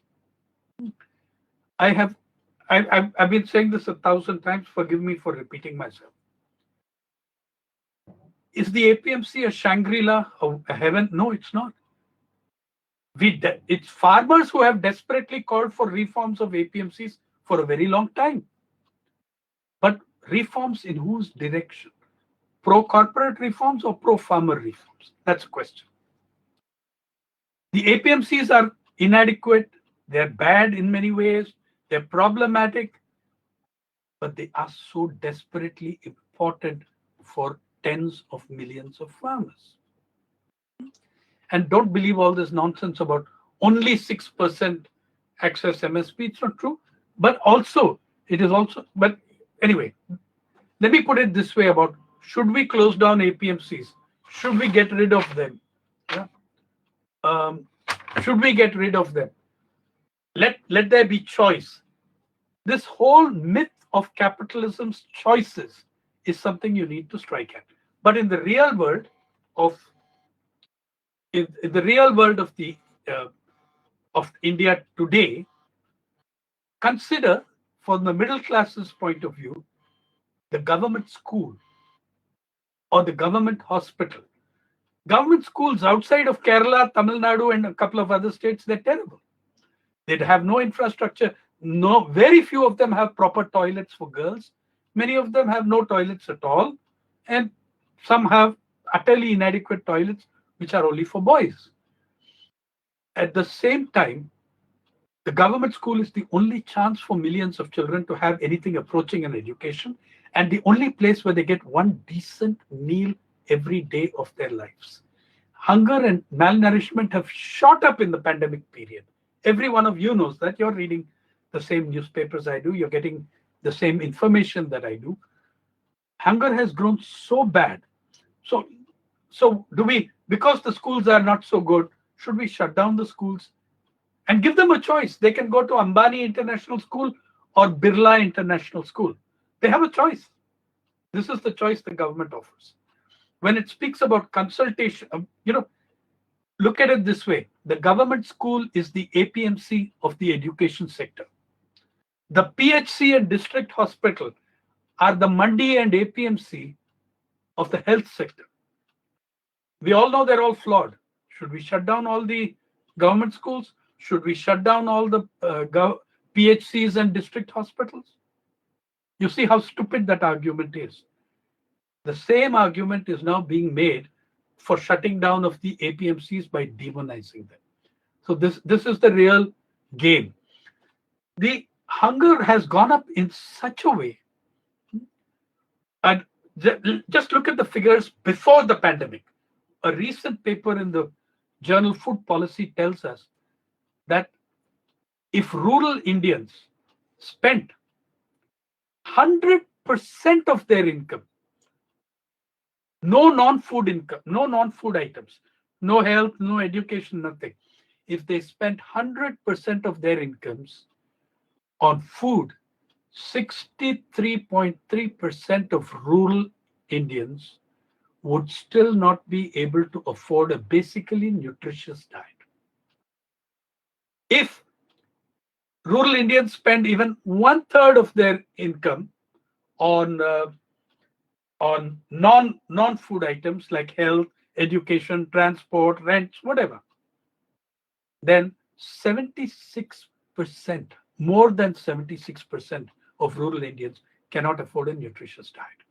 I've been saying this 1,000 times. Forgive me for repeating myself. Is the APMC a Shangri-La, a heaven? No, it's not. It's farmers who have desperately called for reforms of APMCs for a very long time. But reforms in whose direction? Pro-corporate reforms or pro-farmer reforms? That's a question. The APMCs are inadequate. They're bad in many ways. They're problematic. But they are so desperately important for tens of millions of farmers. And don't believe all this nonsense about only 6% access MSP. It's not true. But anyway, let me put it this way about, should we close down APMCs? Should we get rid of them? Yeah. Should we get rid of them? Let there be choice. This whole myth of capitalism's choices is something you need to strike at. But in the real world of of India today, consider, from the middle class's point of view, the government school or the government hospital. Government schools outside of Kerala, Tamil Nadu, and a couple of other states, they're terrible. They have no infrastructure. Very few of them have proper toilets for girls. Many of them have no toilets at all. And some have utterly inadequate toilets, which are only for boys. At the same time, The government school is the only chance for millions of children to have anything approaching an education, and the only place where they get one decent meal every day of their lives. Hunger and malnourishment have shot up in the pandemic period. Every one of you knows that. You're reading the same newspapers I do, you're getting the same information that I do. Hunger has grown so bad. So, so do we, because the schools are not so good, should we shut down the schools and give them a choice? They can go to Ambani International School or Birla International School. They have a choice. This is the choice the government offers. When it speaks about consultation, look at it this way: the government school is the APMC of the education sector. The PHC and district hospital are the Mandi and APMC of the health sector. We all know they're all flawed. Should we shut down all the government schools? Should we shut down all the PHCs and district hospitals? You see how stupid that argument is. The same argument is now being made for shutting down of the APMCs by demonizing them. So this is the real game. The hunger has gone up in such a way, and just look at the figures before the pandemic. A recent paper in the journal Food Policy tells us that if rural Indians spent 100% of their income, no non-food income, no non-food items, no health, no education, nothing. If they spent 100% of their incomes on food, 63.3% of rural Indians would still not be able to afford a basically nutritious diet. If rural Indians spend even 1/3 of their income on non-food items like health, education, transport, rents, whatever, then 76%, more than 76% of rural Indians cannot afford a nutritious diet.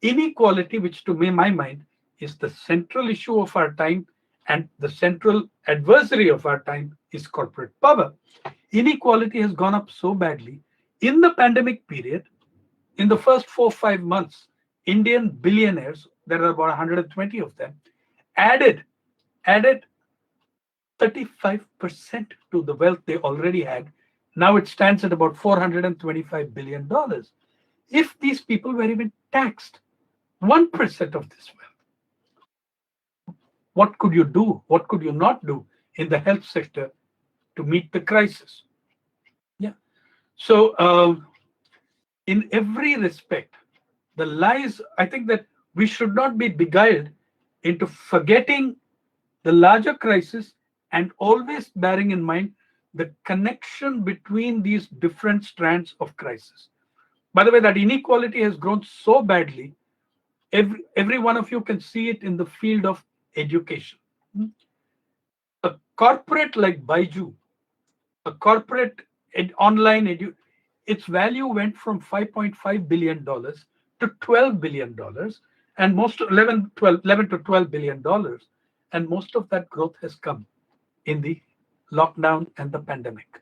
Inequality, which to my mind is the central issue of our time and the central adversary of our time, is corporate power. Inequality has gone up so badly. In the pandemic period, in the first 4 or 5 months, Indian billionaires, there are about 120 of them, added 35% to the wealth they already had. Now it stands at about $425 billion. If these people were even taxed 1% of this wealth, what could you do? What could you not do in the health sector to meet the crisis? Yeah. So, in every respect, the lies, I think that we should not be beguiled into forgetting the larger crisis and always bearing in mind the connection between these different strands of crisis. By the way, that inequality has grown so badly, every one of you can see it in the field of education. A corporate like Baiju, a corporate online its value went from $5.5 billion to $12 billion, and most 11 to $12 billion, and most of that growth has come in the lockdown and the pandemic.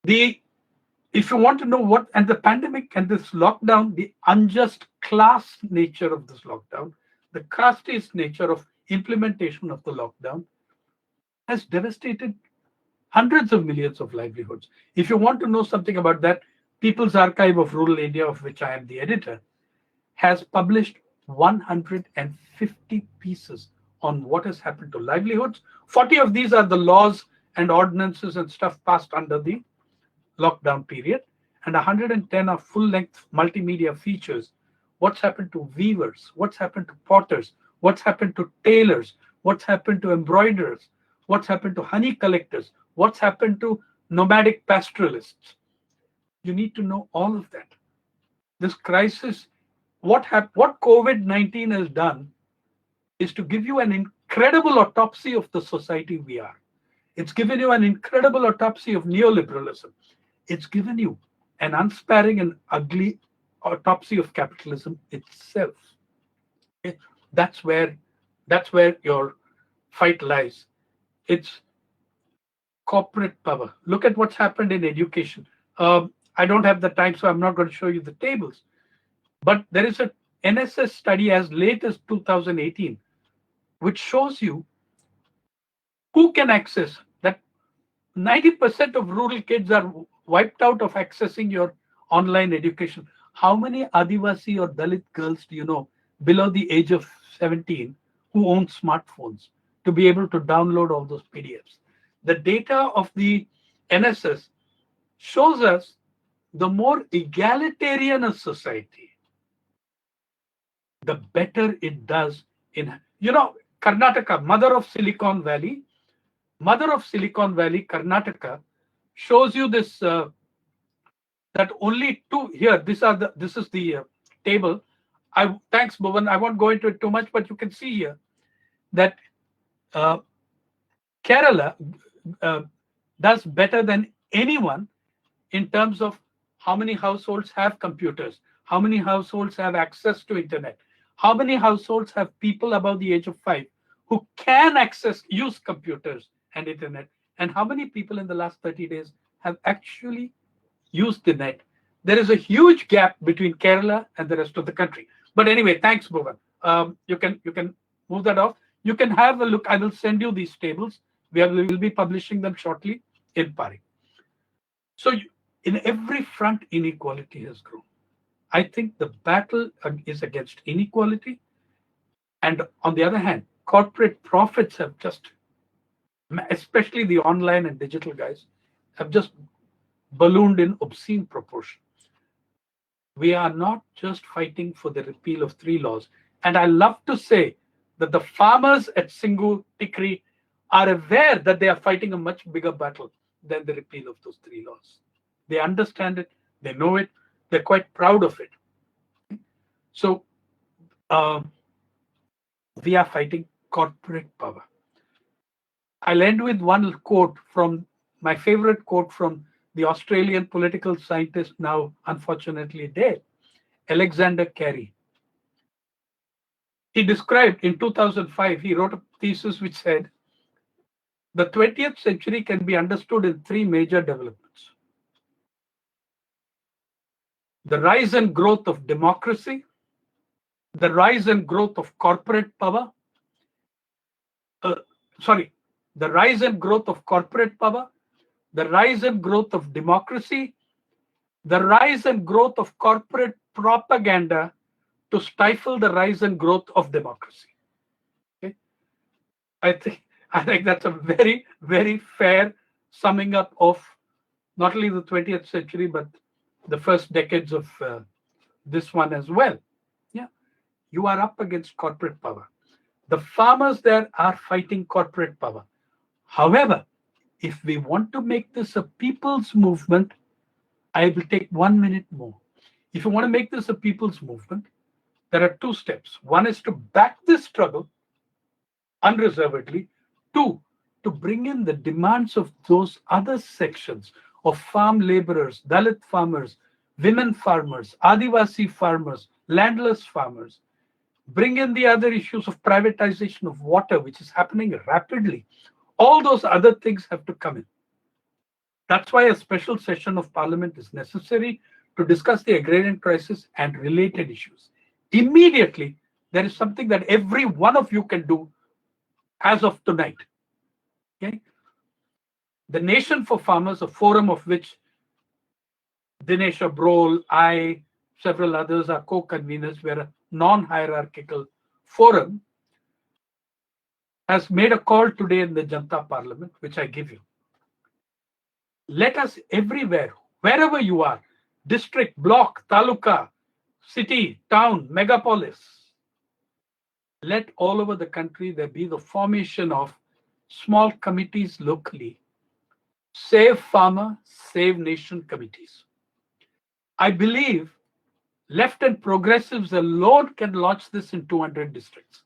If you want to know what, and the pandemic and this lockdown, the unjust class nature of this lockdown, the casteist nature of implementation of the lockdown has devastated hundreds of millions of livelihoods. If you want to know something about that, People's Archive of Rural India, of which I am the editor, has published 150 pieces on what has happened to livelihoods. 40 of these are the laws and ordinances and stuff passed under the lockdown period, and 110 are full-length multimedia features. What's happened to weavers? What's happened to potters? What's happened to tailors? What's happened to embroiderers? What's happened to honey collectors? What's happened to nomadic pastoralists? You need to know all of that. This crisis, what COVID-19 has done is to give you an incredible autopsy of the society we are. It's given you an incredible autopsy of neoliberalism. It's given you an unsparing and ugly autopsy of capitalism itself. Okay? That's where your fight lies. It's corporate power. Look at what's happened in education. I don't have the time, so I'm not going to show you the tables. But there is a NSS study as late as 2018, which shows you who can access that. 90% of rural kids are wiped out of accessing your online education. How many Adivasi or Dalit girls do you know below the age of 17 who own smartphones to be able to download all those PDFs? The data of the NSS shows us the more egalitarian a society, the better it does in, Karnataka, mother of Silicon Valley, Karnataka, shows you this that only two here. This is the table. Thanks, Bhuvan. I won't go into it too much, but you can see here that uh, Kerala does better than anyone in terms of how many households have computers, how many households have access to internet, how many households have people above the age of 5 who can use computers and internet, and how many people in the last 30 days have actually used the net. There is a huge gap between Kerala and the rest of the country. But anyway, thanks, Bhuvan. You can move that off. You can have a look. I will send you these tables. We will be publishing them shortly in Pari. So in every front, inequality has grown. I think the battle is against inequality. And on the other hand, corporate profits have just, especially the online and digital guys, have just ballooned in obscene proportion. We are not just fighting for the repeal of 3 laws. And I love to say that the farmers at Singhu Tikri are aware that they are fighting a much bigger battle than the repeal of those 3 laws. They understand it, they know it, they're quite proud of it. So we are fighting corporate power. I'll end with one quote from my favorite quote from the Australian political scientist, now unfortunately dead, Alexander Carey. He described in 2005, he wrote a thesis which said, the 20th century can be understood in 3 major developments: the rise and growth of democracy, the rise and growth of corporate power, the rise and growth of corporate power, the rise and growth of democracy, the rise and growth of corporate propaganda to stifle the rise and growth of democracy. Okay? I think that's a very, very fair summing up of not only the 20th century, but the first decades of this one as well. Yeah, you are up against corporate power. The farmers there are fighting corporate power. However, if we want to make this a people's movement, I will take 1 minute more. If you want to make this a people's movement, there are 2 steps. One is to back this struggle unreservedly. 2, to bring in the demands of those other sections of farm laborers, Dalit farmers, women farmers, Adivasi farmers, landless farmers. Bring in the other issues of privatization of water, which is happening rapidly. All those other things have to come in. That's why a special session of Parliament is necessary to discuss the agrarian crisis and related issues. Immediately, there is something that every one of you can do as of tonight. Okay? The Nation for Farmers, a forum of which Dinesh Abrol, I, several others are co-conveners. We're a non-hierarchical forum, has made a call today in the Janata Parliament, which I give you. Let us everywhere, wherever you are, district, block, taluka, city, town, megapolis, let all over the country there be the formation of small committees locally. Save farmer, save nation committees. I believe left and progressives alone can launch this in 200 districts.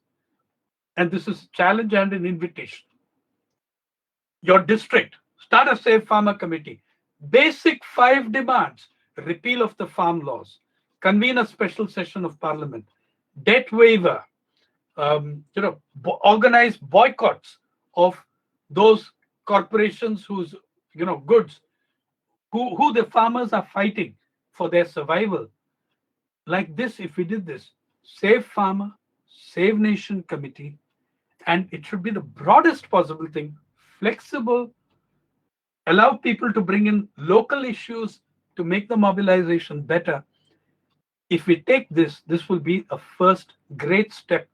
And this is a challenge and an invitation. Your district, start a Save Farmer Committee. Basic 5 demands: repeal of the farm laws, convene a special session of Parliament, debt waiver, organize boycotts of those corporations whose goods, who the farmers are fighting for their survival. Like this, if we did this, Save Farmer, Save Nation Committee, and it should be the broadest possible thing, flexible, allow people to bring in local issues to make the mobilization better. If we take this, this will be a first great step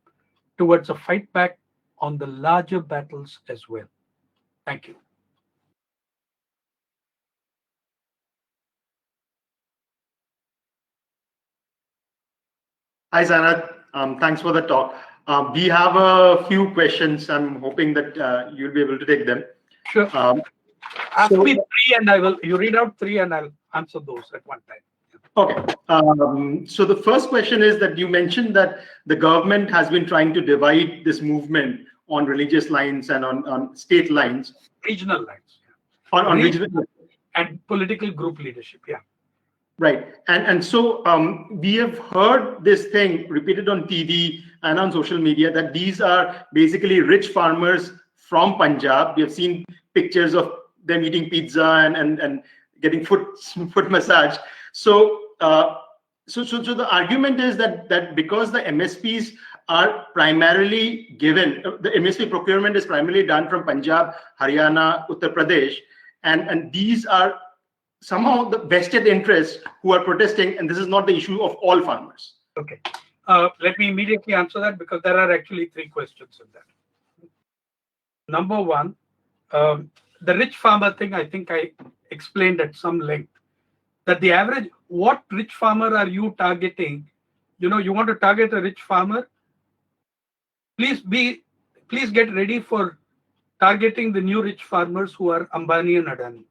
towards a fight back on the larger battles as well. Thank you. Hi, Sainath. Thanks for the talk. We have a few questions. I'm hoping that you'll be able to take them. Sure. Ask me three, and you read out three, and I'll answer those at one time. Okay. So the first question is that you mentioned that the government has been trying to divide this movement on religious lines and on state lines. Regional lines. On regional and political group leadership. Yeah. Right. And so we have heard this thing repeated on TV and on social media that these are basically rich farmers from Punjab. We have seen pictures of them eating pizza and getting foot massage. So the argument is that because the MSPs are primarily given, the MSP procurement is primarily done from Punjab, Haryana, Uttar Pradesh, and these are somehow the vested interests who are protesting, and this is not the issue of all farmers. Okay. Let me immediately answer that, because there are actually three questions in that. Number one, the rich farmer thing, I think I explained at some length, that the average, what rich farmer are you targeting? You want to target a rich farmer, please get ready for targeting the new rich farmers who are Ambani and Adani.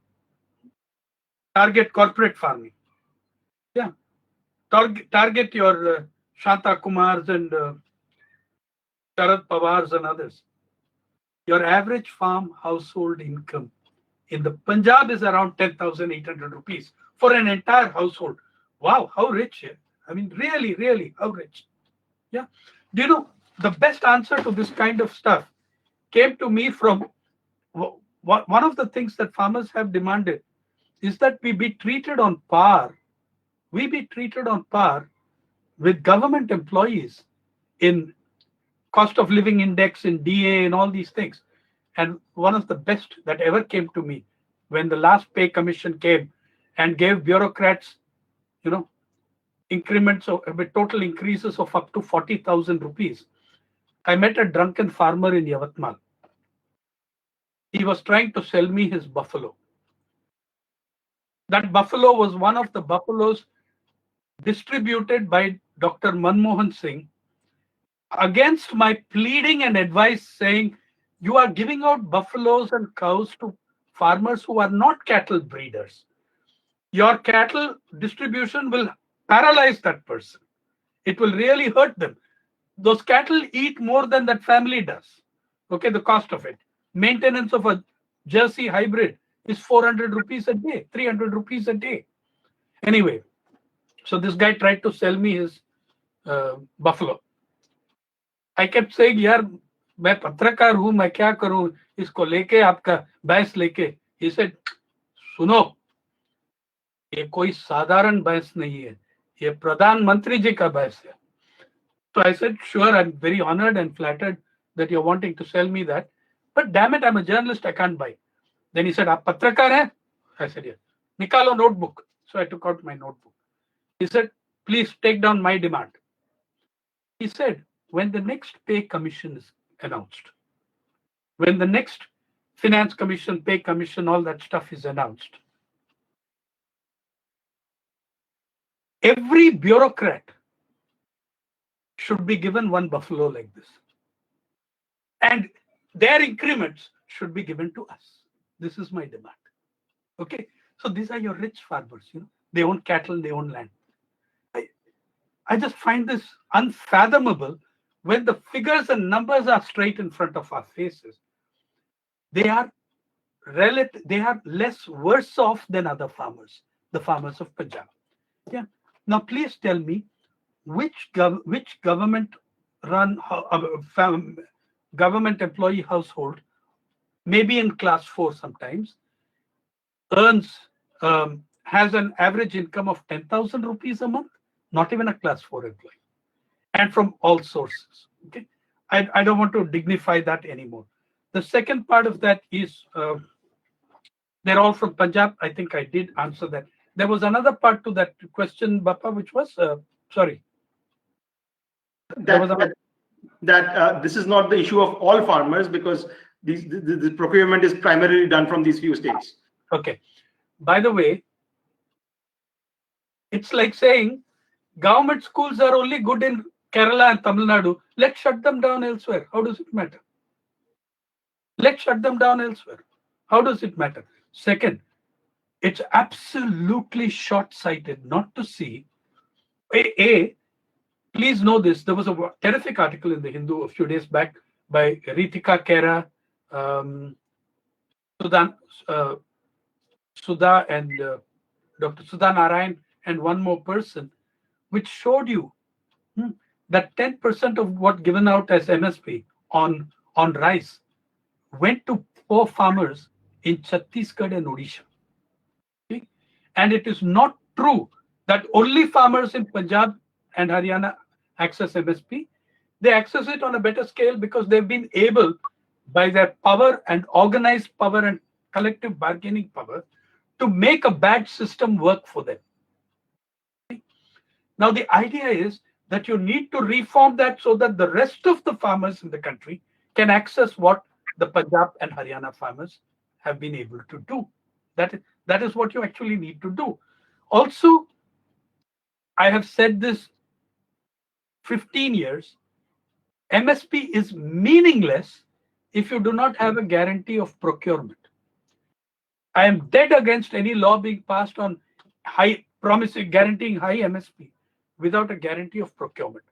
Target corporate farming. Yeah. Target your Shanta Kumars and Sharad Pawars and others. Your average farm household income in the Punjab is around 10,800 rupees for an entire household. Wow, how rich. I mean, really, really, how rich. Yeah. Do you know, the best answer to this kind of stuff came to me from one of the things that farmers have demanded is that we be treated on par. We be treated on par with government employees in cost of living index, in DA, and all these things. And one of the best that ever came to me when the last pay commission came and gave bureaucrats, increments with total increases of up to 40,000 rupees. I met a drunken farmer in Yavatmal. He was trying to sell me his buffalo. That buffalo was one of the buffaloes distributed by Dr. Manmohan Singh against my pleading and advice, saying, you are giving out buffaloes and cows to farmers who are not cattle breeders. Your cattle distribution will paralyze that person. It will really hurt them. Those cattle eat more than that family does. Okay, the cost of it. Maintenance of a Jersey hybrid is 400 rupees a day, 300 rupees a day. Anyway, so this guy tried to sell me his buffalo. I kept saying, yaar, मैं पत्रकार हूं, मैं क्या करूं इसको लेके, आपका भैंस लेके. He said, सुनो, ये कोई साधारण भैंस नहीं है, ये प्रधानमंत्री जी का भैंस है. So I said, sure, I'm very honored and flattered that you're wanting to sell me that. But damn it, I'm a journalist, I can't buy. Then he said, आप पत्रकार हैं? I said, yes. निकालो notebook. So I took out my notebook. He said, please take down my demand. He said, when the next pay commission is announced, when the next finance commission, pay commission, all that stuff is announced, every bureaucrat should be given one buffalo like this. And their increments should be given to us. This is my demand. Okay. So these are your rich farmers, they own cattle, they own land. I just find this unfathomable when the figures and numbers are straight in front of our faces. They are less worse off than other farmers, the farmers of Punjab. Yeah. Now, please tell me which government-run government employee household maybe in class 4 sometimes, earns, has an average income of 10,000 rupees a month, not even a class 4 employee, and from all sources. Okay, I don't want to dignify that anymore. The second part of that is, they're all from Punjab. I think I did answer that. There was another part to that question, Bappa, which was, sorry, there was That another. that this is not the issue of all farmers, because the procurement is primarily done from these few states. Okay. By the way, it's like saying government schools are only good in Kerala and Tamil Nadu. Let's shut them down elsewhere. How does it matter? Let's shut them down elsewhere. How does it matter? Second, it's absolutely short-sighted not to see. Please know this. There was a terrific article in the Hindu a few days back by Ritika Kera, um, Sudan, uh, Sudha, and Dr. Sudha Narayan, and one more person, which showed you that 10% of what given out as MSP on rice went to poor farmers in Chhattisgarh and Odisha. Okay? And it is not true that only farmers in Punjab and Haryana access MSP. They access it on a better scale because they've been able, by their power and organized power and collective bargaining power, to make a bad system work for them. Now, the idea is that you need to reform that so that the rest of the farmers in the country can access what the Punjab and Haryana farmers have been able to do. That is what you actually need to do. Also, I have said this 15 years, MSP is meaningless if you do not have a guarantee of procurement. I am dead against any law being passed on high promising guaranteeing high MSP without a guarantee of procurement.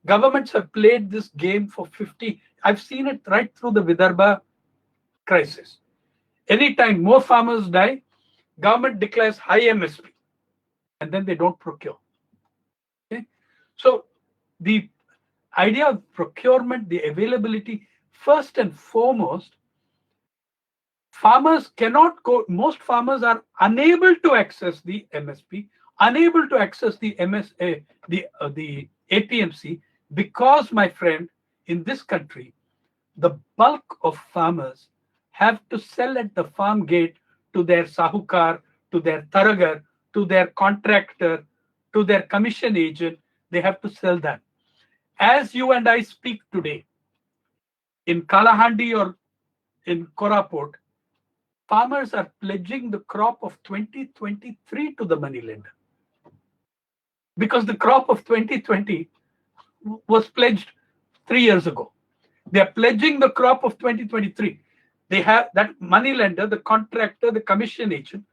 Governments have played this game for 50. I've seen it right through the Vidarbha crisis. Anytime more farmers die, government declares high MSP, and then they don't procure. Okay? So the idea of procurement, the availability, first and foremost, farmers cannot go, most farmers are unable to access the MSP, unable to access the MSA, the APMC, because, my friend, in this country, the bulk of farmers have to sell at the farm gate to their sahukar, to their taragar, to their contractor, to their commission agent. They have to sell that. As you and I speak today, in Kalahandi or in Koraput, farmers are pledging the crop of 2023 to the moneylender, because the crop of 2020 was pledged 3 years ago. They are pledging the crop of 2023. They have that moneylender, the contractor, the commission agent,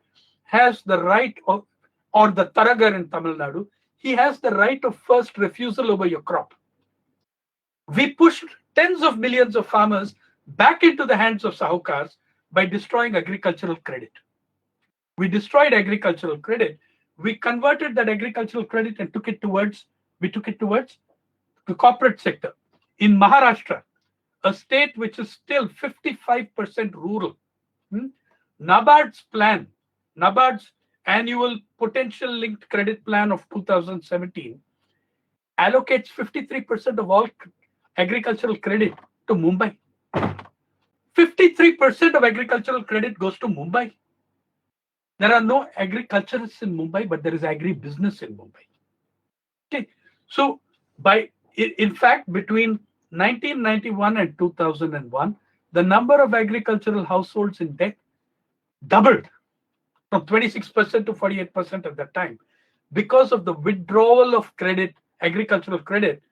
has the right of, or the taragar in Tamil Nadu, he has the right of first refusal over your crop. We pushed tens of millions of farmers back into the hands of sahukars by destroying agricultural credit. We destroyed agricultural credit. We converted that agricultural credit and took it towards the corporate sector. In Maharashtra, a state which is still 55% rural, NABARD's plan, NABARD's annual potential linked credit plan of 2017 allocates 53% of all agricultural credit to Mumbai. 53% of agricultural credit goes to Mumbai. There are no agriculturists in Mumbai, but there is agri-business in Mumbai. Okay, so in fact, between 1991 and 2001, the number of agricultural households in debt doubled from 26% to 48% at that time, because of the withdrawal of credit, agricultural credit,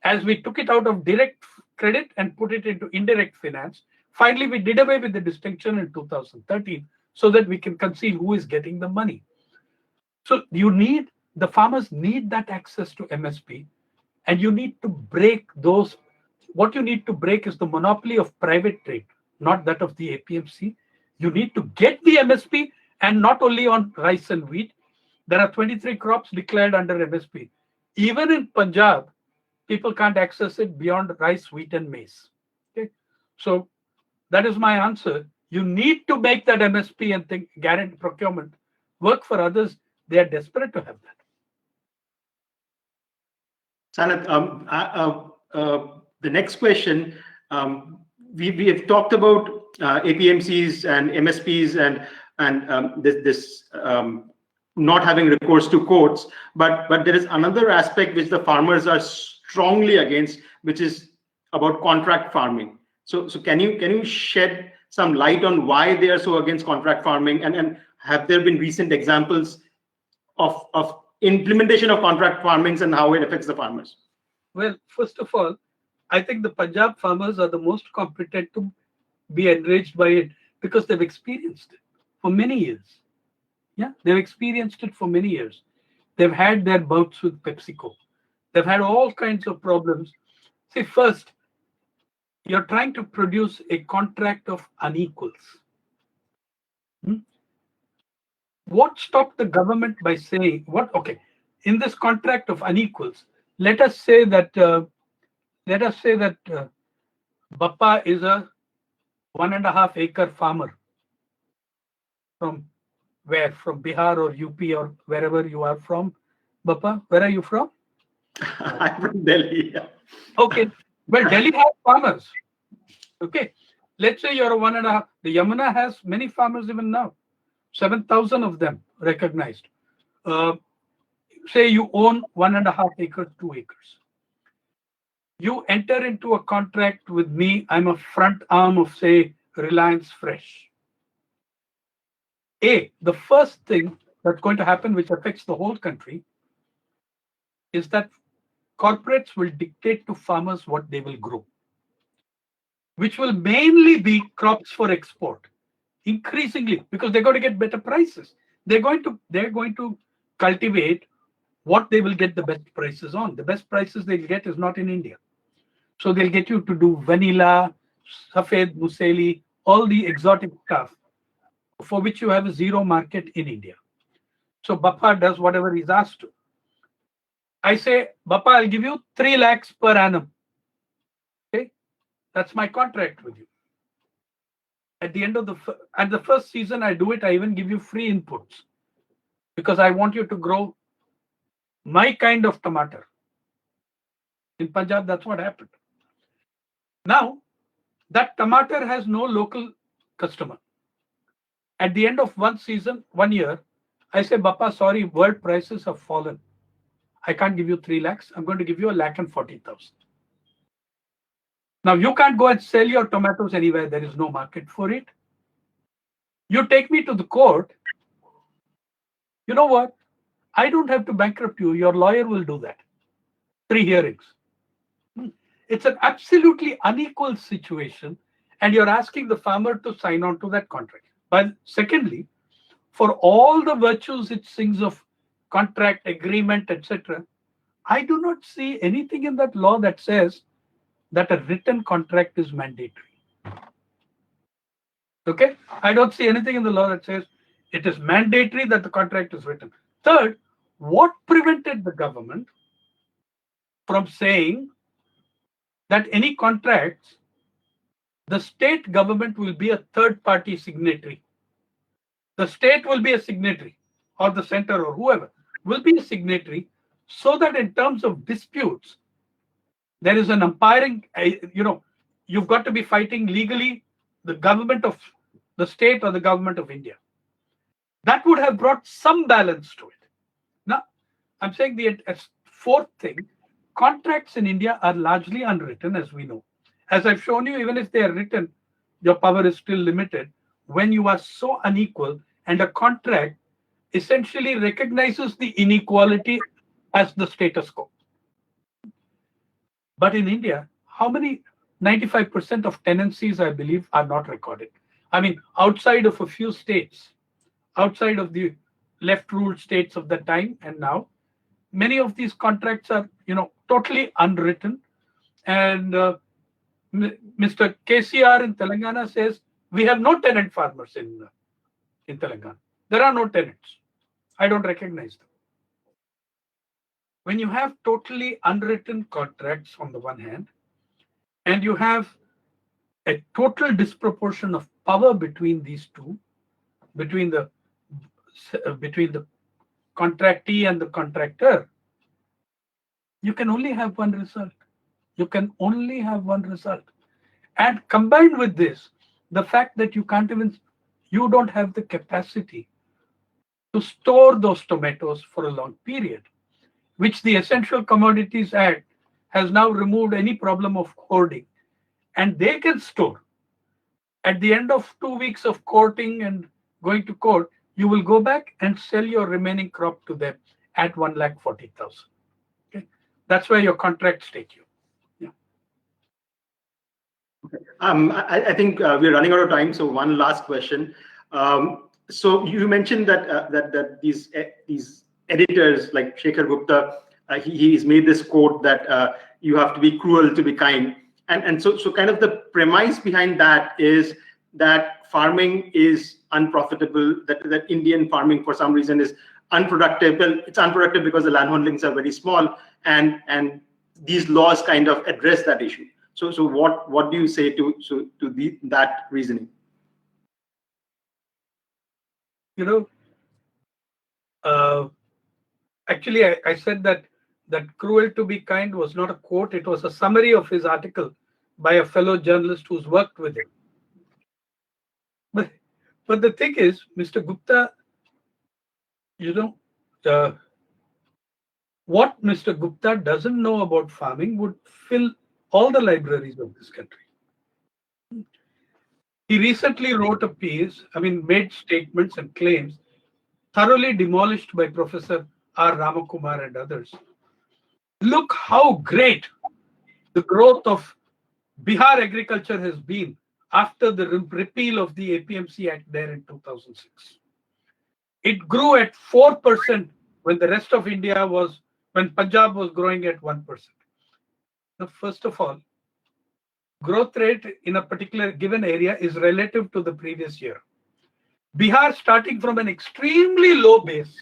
as we took it out of direct credit and put it into indirect finance. Finally, we did away with the distinction in 2013 so that we can conceive who is getting the money. So the farmers need that access to MSP, and you need to break those. What you need to break is the monopoly of private trade, not that of the APMC. You need to get the MSP, and not only on rice and wheat. There are 23 crops declared under MSP. Even in Punjab, people can't access it beyond rice, wheat, and maize. Okay, so That is my answer. You need to make that MSP and think guarantee procurement work for others. They are desperate to have that. Sanath, the next question, we have talked about APMCs and MSPs and this not having recourse to courts, but there is another aspect which the farmers are strongly against, which is about contract farming. So can you shed some light on why they are so against contract farming, and have there been recent examples of implementation of contract farmings and how it affects the farmers? Well, first of all, I think the Punjab farmers are the most competent to be enraged by it because they've experienced it for many years. Yeah, they've experienced it for many years. They've had their bouts with PepsiCo. They've had all kinds of problems. See, first, you're trying to produce a contract of unequals. Hmm? What stopped the government by saying what? Okay, in this contract of unequals, let us say that Bappa is a 1.5 acre farmer from where? From Bihar or UP or wherever you are from. Bappa, where are you from? I'm from Delhi. Okay. Well, Delhi has farmers. Okay. Let's say you're a 1.5. The Yamuna has many farmers even now. 7,000 of them recognized. Say you own 1.5 acres, 2 acres. You enter into a contract with me. I'm a front arm of, say, Reliance Fresh. The first thing that's going to happen, which affects the whole country, is that corporates will dictate to farmers what they will grow, which will mainly be crops for export, increasingly, because they're going to get better prices. They're going to cultivate what they will get the best prices on. The best prices they'll get is not in India. So they'll get you to do vanilla, Safed Museli, all the exotic stuff for which you have a zero market in India. So Bappa does whatever he's asked to. I say, Bappa, I'll give you 3 lakhs per annum. Okay, that's my contract with you. At the end of the first season, I do it. I even give you free inputs because I want you to grow my kind of tomato. In Punjab, that's what happened. Now, that tomato has no local customer. At the end of one season, 1 year, I say, Bappa, sorry, world prices have fallen. I can't give you 3 lakhs. I'm going to give you 1,40,000. Now, you can't go and sell your tomatoes anywhere. There is no market for it. You take me to the court. You know what? I don't have to bankrupt you. Your lawyer will do that. 3 hearings. It's an absolutely unequal situation. And you're asking the farmer to sign on to that contract. But secondly, for all the virtues it sings of contract, agreement, etc., I do not see anything in that law that says that a written contract is mandatory. Okay? I don't see anything in the law that says it is mandatory that the contract is written. Third, what prevented the government from saying that any contracts, the state government will be a third party signatory? The state will be a signatory, or the center, or whoever will be a signatory, so that in terms of disputes, there is an umpiring. You've got to be fighting legally the government of the state or the government of India. That would have brought some balance to it. Now, I'm saying the fourth thing, contracts in India are largely unwritten, as we know. As I've shown you, even if they are written, your power is still limited when you are so unequal, and a contract essentially recognizes the inequality as the status quo. But in India, how many 95% of tenancies, I believe, are not recorded. I mean, outside of a few states, outside of the left-ruled states of the time and now, many of these contracts are, totally unwritten. And Mr. KCR in Telangana says we have no tenant farmers in Telangana. There are no tenants. I don't recognize them. When you have totally unwritten contracts on the one hand, and you have a total disproportion of power between these two, between the contractee and the contractor, you can only have one result. You can only have one result. And combined with this, the fact that you don't have the capacity to store those tomatoes for a long period, which the Essential Commodities Act has now removed any problem of hoarding. And they can store. At the end of 2 weeks of courting and going to court, you will go back and sell your remaining crop to them at 1,40,000. Okay, that's where your contracts take you. Yeah. I think we're running out of time. So one last question. So you mentioned that these editors like Shekhar Gupta, he's made this quote that you have to be cruel to be kind, and so kind of the premise behind that is that farming is unprofitable. That Indian farming for some reason is unproductive. Well, it's unproductive because the landholdings are very small, and these laws kind of address that issue. So what do you say to that reasoning? Actually, I said that cruel to be kind was not a quote. It was a summary of his article by a fellow journalist who's worked with him. But the thing is, Mr. Gupta, what Mr. Gupta doesn't know about farming would fill all the libraries of this country. He recently wrote a piece, made statements and claims thoroughly demolished by Professor R. Ramakumar and others. Look how great the growth of Bihar agriculture has been after the repeal of the APMC Act there in 2006. It grew at 4% when the rest of India when Punjab was growing at 1%. Now, first of all, growth rate in a particular given area is relative to the previous year. Bihar, starting from an extremely low base,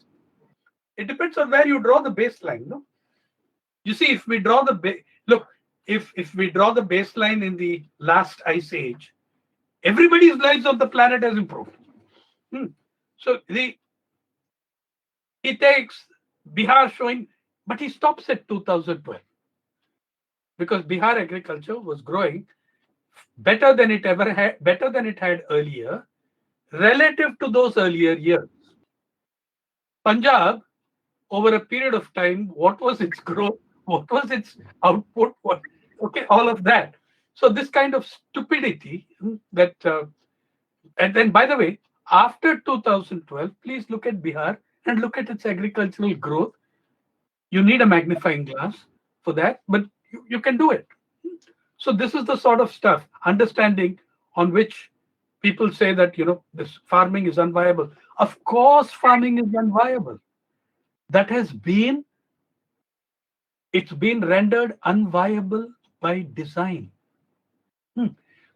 it depends on where you draw the baseline. No, you see, if we draw if we draw the baseline in the last ice age, everybody's lives on the planet has improved. So he takes Bihar showing, but he stops at 2012 because Bihar agriculture was growing better than it had earlier, relative to those earlier years. Punjab, over a period of time, what was its growth? What was its output? All of that. So this kind of stupidity that, and then by the way, after 2012, please look at Bihar and look at its agricultural growth. You need a magnifying glass for that, but you can do it. So this is the sort of stuff, understanding on which people say that, this farming is unviable. Of course, farming is unviable. It's been rendered unviable by design.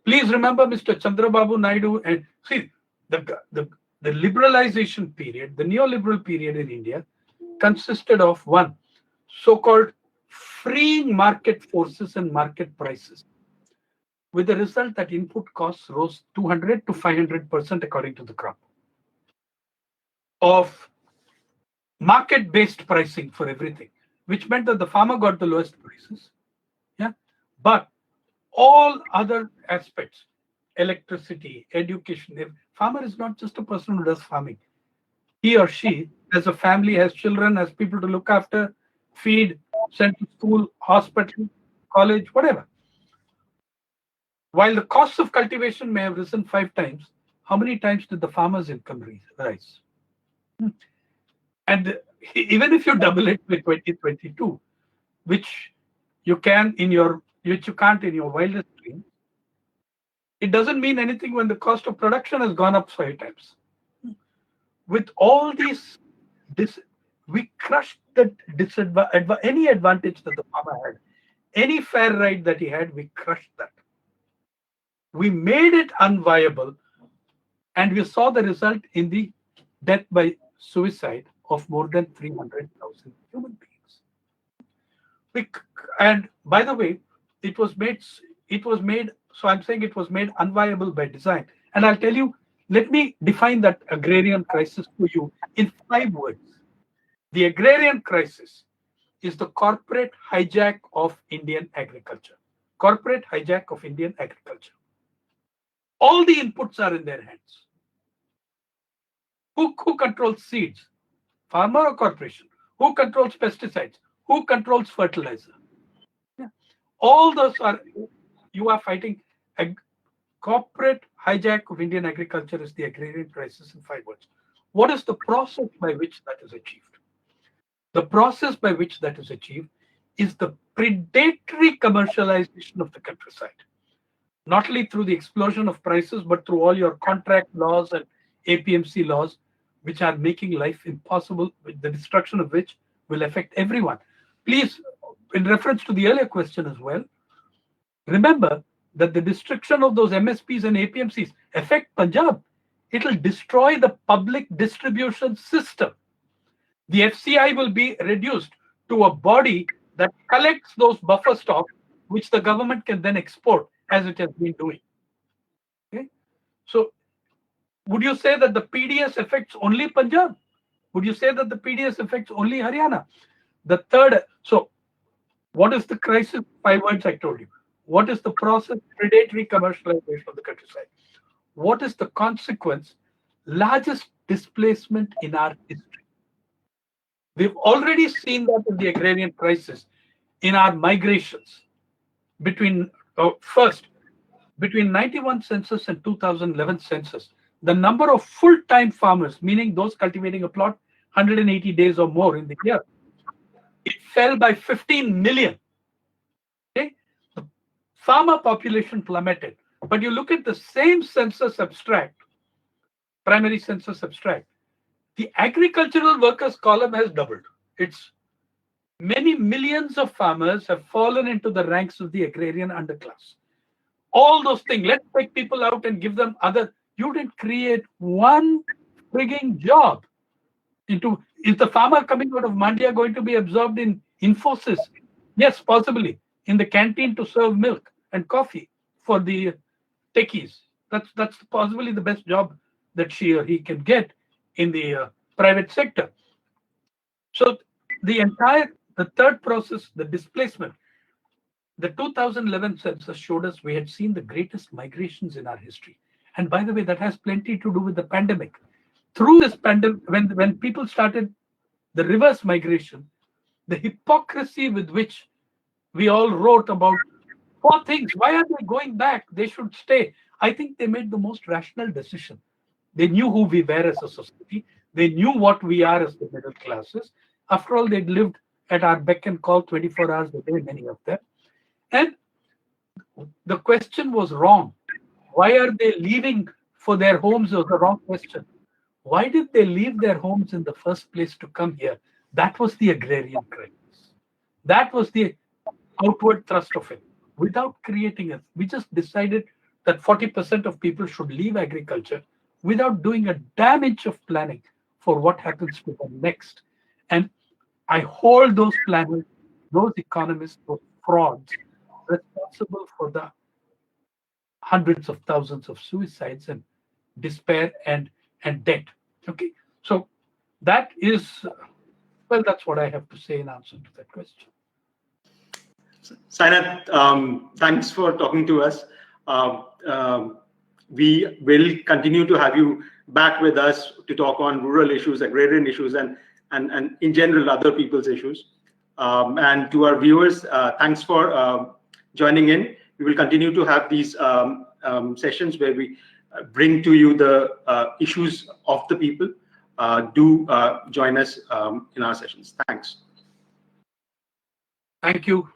Please remember Mr. Chandrababu Naidu, and see, the liberalization period, the neoliberal period in India consisted of one, so-called freeing market forces and market prices, with the result that input costs rose 200 to 500% according to the crop. Of market-based pricing for everything, which meant that the farmer got the lowest prices. Yeah, but all other aspects, electricity, education. Farmer is not just a person who does farming. He or she has a family, has children, has people to look after, feed, send to school, hospital, college, whatever. While the costs of cultivation may have risen 5 times, how many times did the farmer's income rise? And even if you double it with 2022, which you can't in your wildest dreams, it doesn't mean anything when the cost of production has gone up 5 times. With all these, we crushed the any advantage that the farmer had, any fair right that he had, we crushed that. We made it unviable, and we saw the result in the death by suicide of more than 300,000 human beings. And by the way, it was made So I'm saying it was made unviable by design. And I'll tell you, let me define that agrarian crisis for you in 5 words. The agrarian crisis is the corporate hijack of Indian agriculture. Corporate hijack of Indian agriculture. All the inputs are in their hands. Who controls seeds? Farmer or corporation? Who controls pesticides? Who controls fertilizer? Yeah. All those are, you are fighting. A corporate hijack of Indian agriculture is the agrarian crisis in 5 words. What is the process by which that is achieved? The process by which that is achieved is the predatory commercialization of the countryside. Not only through the explosion of prices, but through all your contract laws and APMC laws, which are making life impossible, with the destruction of which will affect everyone. Please, in reference to the earlier question as well, remember that the destruction of those MSPs and APMCs affect Punjab. It will destroy the public distribution system. The FCI will be reduced to a body that collects those buffer stocks, which the government can then export, as it has been doing. Okay? So, would you say that the PDS affects only Punjab? Would you say that the PDS affects only Haryana? The third, so what is the crisis? 5 words I told you. What is the process? Predatory commercialization of the countryside. What is the consequence? Largest displacement in our history. We've already seen that in the agrarian crisis in our migrations between between 91 census and 2011 census. The number of full-time farmers, meaning those cultivating a plot 180 days or more in the year, it fell by 15 million. Okay? The farmer population plummeted. But you look at the same census abstract, primary census abstract, the agricultural workers column has doubled. It's many millions of farmers have fallen into the ranks of the agrarian underclass. All those things, let's take people out and give them other. You didn't create one frigging job. Is the farmer coming out of Mandya going to be absorbed in Infosys? Yes, possibly. In the canteen to serve milk and coffee for the techies. That's possibly the best job that she or he can get in the private sector. So the third process, the displacement, the 2011 census showed us we had seen the greatest migrations in our history. And by the way, that has plenty to do with the pandemic. Through this pandemic, when people started the reverse migration, the hypocrisy with which we all wrote about poor things, why are they going back? They should stay. I think they made the most rational decision. They knew who we were as a society. They knew what we are as the middle classes. After all, they'd lived at our beck and call 24 hours a day, many of them. And the question was wrong. Why are they leaving for their homes was the wrong question. Why did they leave their homes in the first place to come here? That was the agrarian crisis. That was the outward thrust of it. Without creating it, we just decided that 40% of people should leave agriculture without doing a damn inch of planning for what happens to them next. And I hold those planners, those economists, those frauds responsible for the hundreds of thousands of suicides and despair and debt. Okay, so that is, well, that's what I have to say in answer to that question. Sainath, thanks for talking to us. We will continue to have you back with us to talk on rural issues, agrarian issues, and in general other people's issues. And to our viewers, thanks for joining in. We will continue to have these sessions where we bring to you the issues of the people. Do join us in our sessions. Thanks. Thank you.